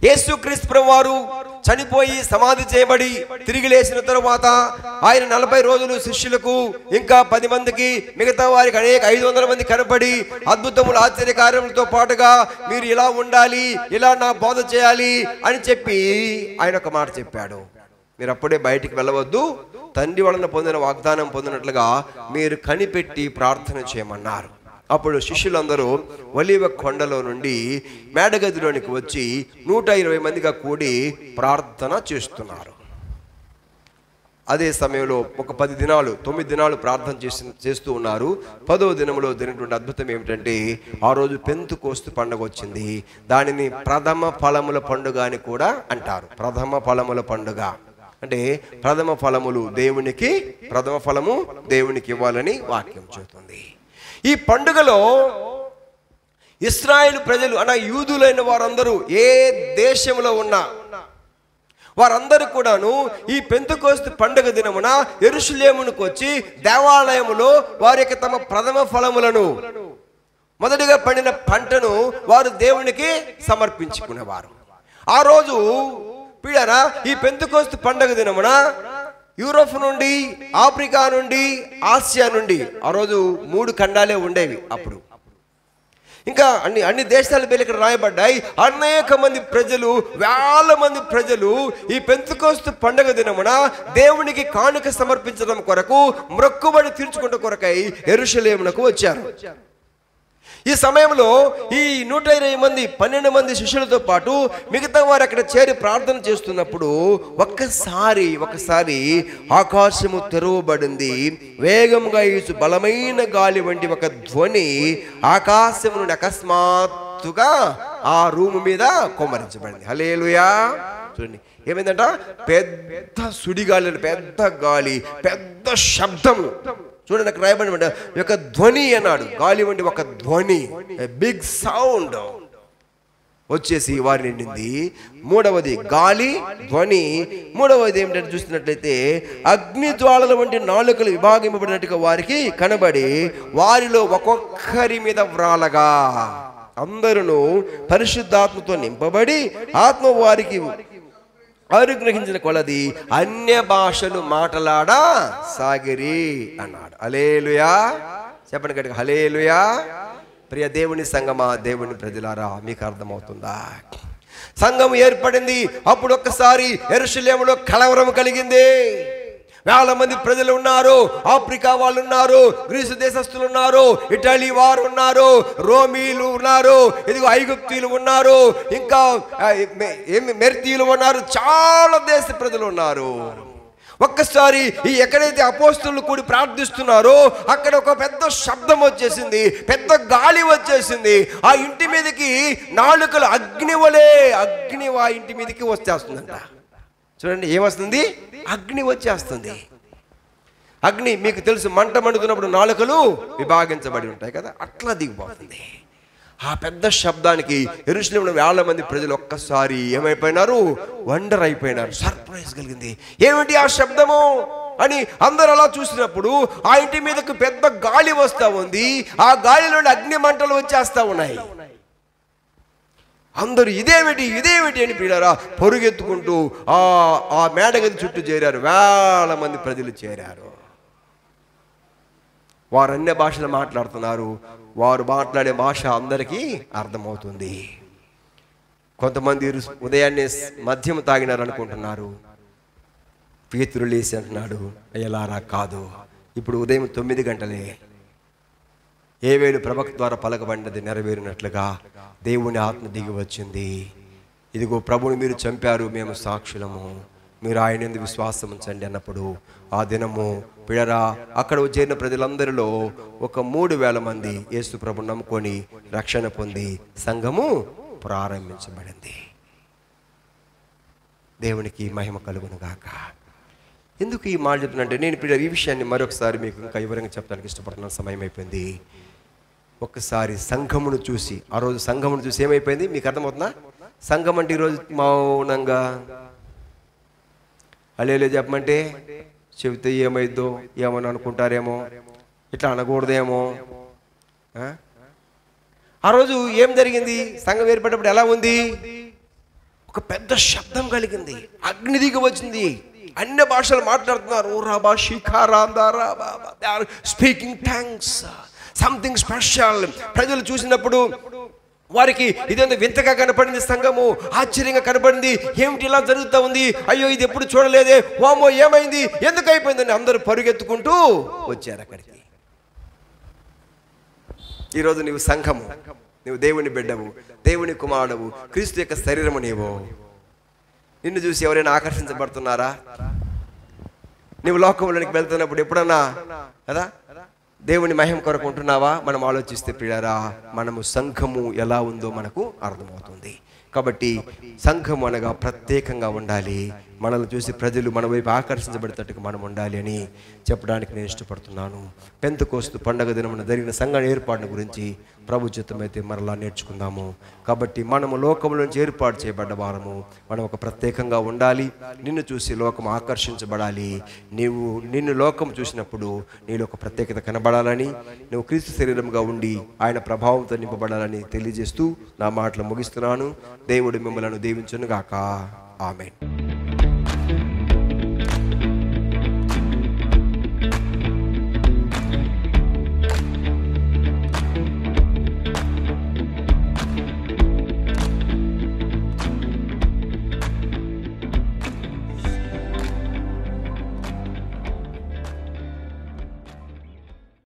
యేసుక్రీస్తు ప్రభువారు చనిపోయి సమాధి చేయబడి తిరిగి లేచిన తరువాత ఆయన 40 రోజులు శిష్యులకు ఇంకా 10 మందికి మిగతా వారికి అనేక 500 మంది కనపడి అద్భుతములు ఆశ్చర్యకార్యములతో పాటుగా మీరు ఇలా ఉండాలి, ఇలా నా బోధ చేయాలి అని చెప్పి ఆయన ఒక మాట చెప్పాడు. మీరు అప్పుడే బయటికి వెళ్ళవద్దు, తండ్రి వలన పొందిన వాగ్దానం పొందినట్లుగా మీరు కనిపెట్టి ప్రార్థన చేయమన్నారు. అప్పుడు శిష్యులందరూ ఒలీవ కొండలో నుండి మేడగదిలోనికి వచ్చి 120 మందిగా కూడి ప్రార్థన చేస్తున్నారు. అదే సమయంలో ఒక 10 దినాలు 9 దినాలు ప్రార్థన చేస్తూ ఉన్నారు. 10వ దినంలో జరిగినటువంటి అద్భుతం ఏమిటంటే ఆ రోజు పెంతుకోస్తు పండుగ వచ్చింది. దానిని ప్రథమ ఫలముల పండుగ అని కూడా అంటారు. ప్రథమ ఫలముల పండుగ అంటే ప్రథమ ఫలములు దేవునికి, ప్రథమ ఫలము దేవునికి ఇవ్వాలని వాక్యం చెబుతుంది. ఈ పండుగలో ఇశ్రాయేలు ప్రజలు అన్న యూదులైన వారందరూ ఏ దేశంలో ఉన్నా వారందరూ కూడాను ఈ పెంతెకోస్తు పండుగ దినమున యెరూషలేమునకు వచ్చి దేవాలయములో వారి యొక్క తమ ప్రథమ ఫలములను, మొదటిగా పండిన పంటను వారు దేవునికి సమర్పించుకునేవారు. ఆ రోజు పిల్లరా ఈ పెంతెకోస్తు పండుగ దినమున యూరోప్ నుండి, ఆఫ్రికా నుండి, ఆసియా నుండి, ఆ రోజు 3 ఖండాలే ఉండేవి అప్పుడు. ఇంకా అన్ని దేశాల పేర్లు ఇక్కడ రాయబడ్డాయి. అనేక మంది ప్రజలు, వేల మంది ప్రజలు ఈ పెంతెకోస్తు పండుగ దినమున దేవునికి కానుక సమర్పించడం కొరకు, మొక్కుబడి తీర్చుకుంటే కొరకై యెరూషలేమునకు వచ్చారు. ఈ సమయంలో ఈ 120 మంది 12 మంది శిష్యులతో పాటు మిగతా వారు అక్కడ చేరి ప్రార్థన చేస్తున్నప్పుడు ఒకసారి ఆకాశము తెరవబడింది. వేగంగా ఈసు బలమైన గాలి వంటి ఒక ధ్వని ఆకాశము నుండి అకస్మాత్తుగా ఆ రూము మీద కుమ్మరించబడింది. హల్లెలూయా. చూడండి ఏమైందంట, పెద్ద సుడిగాలి, పెద్ద గాలి, పెద్ద శబ్దము. చూడండి అక్కడ రాయబడి ఒక ధ్వని అన్నాడు. గాలి వంటి ఒక ధ్వని, బిగ్ సౌండ్ వచ్చేసి వారి నిండింది. మూడవది గాలి, ధ్వని. మూడవది ఏమిటంటే చూస్తున్నట్లయితే అగ్ని జ్వాలల వంటి నాలుకలు విభాగింపబడినట్టుగా వారికి కనబడి వారిలో ఒక్కొక్కరి మీద వ్రాలగా అందరూ పరిశుద్ధాత్మతో నింపబడి ఆత్మ వారికి అనుగ్రహించిన కొలది అన్య భాషలు మాట్లాడా సాగిరి అన్నాడు. హల్లెలూయా. చెప్పండి గట్టిగా హల్లెలూయా. ప్రియ దేవుని సంగమా, దేవుని ప్రజలారా, మీకు అర్థమవుతుందా? సంఘం ఏర్పడింది. అప్పుడు ఒక్కసారి యెరూషలేములో కలవరం కలిగింది. వేల మంది ప్రజలు ఉన్నారు. ఆఫ్రికా వాళ్ళు ఉన్నారు, గ్రీసు దేశస్తులు ఉన్నారు, ఇటలీ వారు ఉన్నారు, రోమీలు ఉన్నారు, ఇదిగో ఐగుప్తీయులు ఉన్నారు, ఇంకా మెర్తీయులు ఉన్నారు, చాలా దేశ ప్రజలు ఉన్నారు. ఒక్కసారి ఈ ఎక్కడైతే అపోస్తలులు కూడి ప్రార్థిస్తున్నారో అక్కడ ఒక పెద్ద శబ్దం వచ్చేసింది, పెద్ద గాలి వచ్చేసింది. ఆ ఇంటి మీదకి నాలుకలు అగ్ని వలే, అగ్ని ఆ ఇంటి మీదకి వచ్చేస్తుందంట. చూడండి ఏమొస్తుంది, అగ్ని వచ్చేస్తుంది. అగ్ని మీకు తెలుసు, మంట మండుతున్నప్పుడు నాలుకలు విభాగించబడి ఉంటాయి కదా, అట్లా దిగిపోతుంది. ఆ పెద్ద శబ్దానికి యెరూషలేములో వేల మంది ప్రజలు ఒక్కసారి ఏమైపోయినారు, వండర్ అయిపోయినారు. సర్ప్రైజ్ కలిగింది. ఏమిటి ఆ శబ్దము అని అందరూ అలా చూసినప్పుడు ఆ ఇంటి మీదకు పెద్ద గాలి వస్తూ ఉంది. ఆ గాలిలో అగ్ని మంటలు వచ్చేస్తా ఉన్నాయి. అందరూ ఇదేమిటి ఇదేమిటి అని పిల్లారా పొరుగెత్తుకుంటూ ఆ మేడగది చుట్టూ చేరారు. వేల మంది ప్రజలు చేరారు. వారు అన్య భాషలు మాట్లాడుతున్నారు. వారు మాట్లాడే భాష అందరికీ అర్థమవుతుంది. కొంతమంది ఉదయాన్నే మద్యం తాగినారు అనుకుంటున్నారు. పేతురు లేసి అంటున్నాడు, అయ్యలారా కాదు, ఇప్పుడు ఉదయం 9 గంటలే. ఏవేలు ప్రవక్త ద్వారా పలకబడినది నెరవేరినట్లుగా దేవుని ఆత్మ దిగి వచ్చింది. ఇదిగో ప్రభుని మీరు చంపారు, మేము సాక్షులము, మీరు ఆయన యందు విశ్వాసం ఉంచండి అన్నప్పుడు ఆ దినము పిడరా అక్కడ చేరిన ప్రజలందరిలో ఒక 3,000 మంది యేసు ప్రభుని నమ్ముకొని రక్షణ పొంది సంఘము ప్రారంభించబడింది. దేవునికి మహిమ కలుగును గాక. ఎందుకు ఈ మాట చెప్తున్నంటే, నేను ఇప్పుడు ఈ విషయాన్ని మరొకసారి మీకు ఇంకా వివరంగా చెప్పడానికి ఇష్టపడుతున్నాను. సమయం అయిపోయింది. ఒక్కసారి సంఘమును చూసి, ఆ రోజు సంఘమును చూసి ఏమైపోయింది మీకు అర్థమవుతుందా? సంఘం అంటే ఈరోజు మౌనంగా అలేలే చెప్పమంటే చెబితే ఏమైద్దో, ఏమని అనుకుంటారేమో, ఇట్లా అనకూడదేమో. ఆ రోజు ఏం జరిగింది? సంఘం ఏర్పడినప్పుడు ఎలా ఉంది? ఒక పెద్ద శబ్దం కలిగింది, అగ్ని దిగి వచ్చింది, అన్య భాషలు మాట్లాడుతున్నారు. Speaking thanks, something special. ప్రజలు చూసినప్పుడు వారికి ఇదేందో వింతగా కనపడింది, సంఘము ఆశ్చర్యంగా కనపడింది. ఏమిటి ఇలా జరుగుతూ ఉంది, అయ్యో ఇది ఎప్పుడు చూడలేదే, వామో ఏమైంది, ఎందుకు అయిపోయిందని అందరూ పరుగెత్తుకుంటూ వచ్చారు అక్కడికి. ఈరోజు నీవు సంఘము, నువ్వు దేవుని బిడ్డవు, దేవుని కుమారుడవు, క్రీస్తు యొక్క శరీరము నీవు. నిన్ను చూసి ఎవరైనా ఆకర్షించబడుతున్నారా? నువ్వు లోకంలోనికి వెళ్తున్నప్పుడు ఎప్పుడన్నా కదా దేవుని మహిమ కొరకు ఉంటున్నావా? మనం ఆలోచిస్తే ప్రియారా, మనము సంఘము ఎలా ఉందో మనకు అర్థమవుతుంది. కాబట్టి సంఘం అనగా ప్రత్యేకంగా ఉండాలి. మనల్ని చూసి ప్రజలు మన వైపు ఆకర్షించబడేటట్టుగా మనం ఉండాలి అని చెప్పడానికి నేను ఇష్టపడుతున్నాను. పెంతెకోస్తు పండగ దినమున జరిగిన సంఘ ఏర్పాటును గురించి ప్రభు చిత్తమైతే మరలా నేర్చుకుందాము. కాబట్టి మనము లోకం నుంచి ఏర్పాటు చేయబడ్డ వారము, మనం ఒక ప్రత్యేకంగా ఉండాలి. నిన్ను చూసి లోకం ఆకర్షించబడాలి. నిన్ను లోకం చూసినప్పుడు నీలో ఒక ప్రత్యేకత కనబడాలని, నువ్వు క్రీస్తు శరీరంగా ఉండి ఆయన ప్రభావంతో నింపబడాలని తెలియజేస్తూ నా మాటలు ముగిస్తున్నాను. దేవుడు మిమ్మలను దీవించును గాక. ఆమేన్.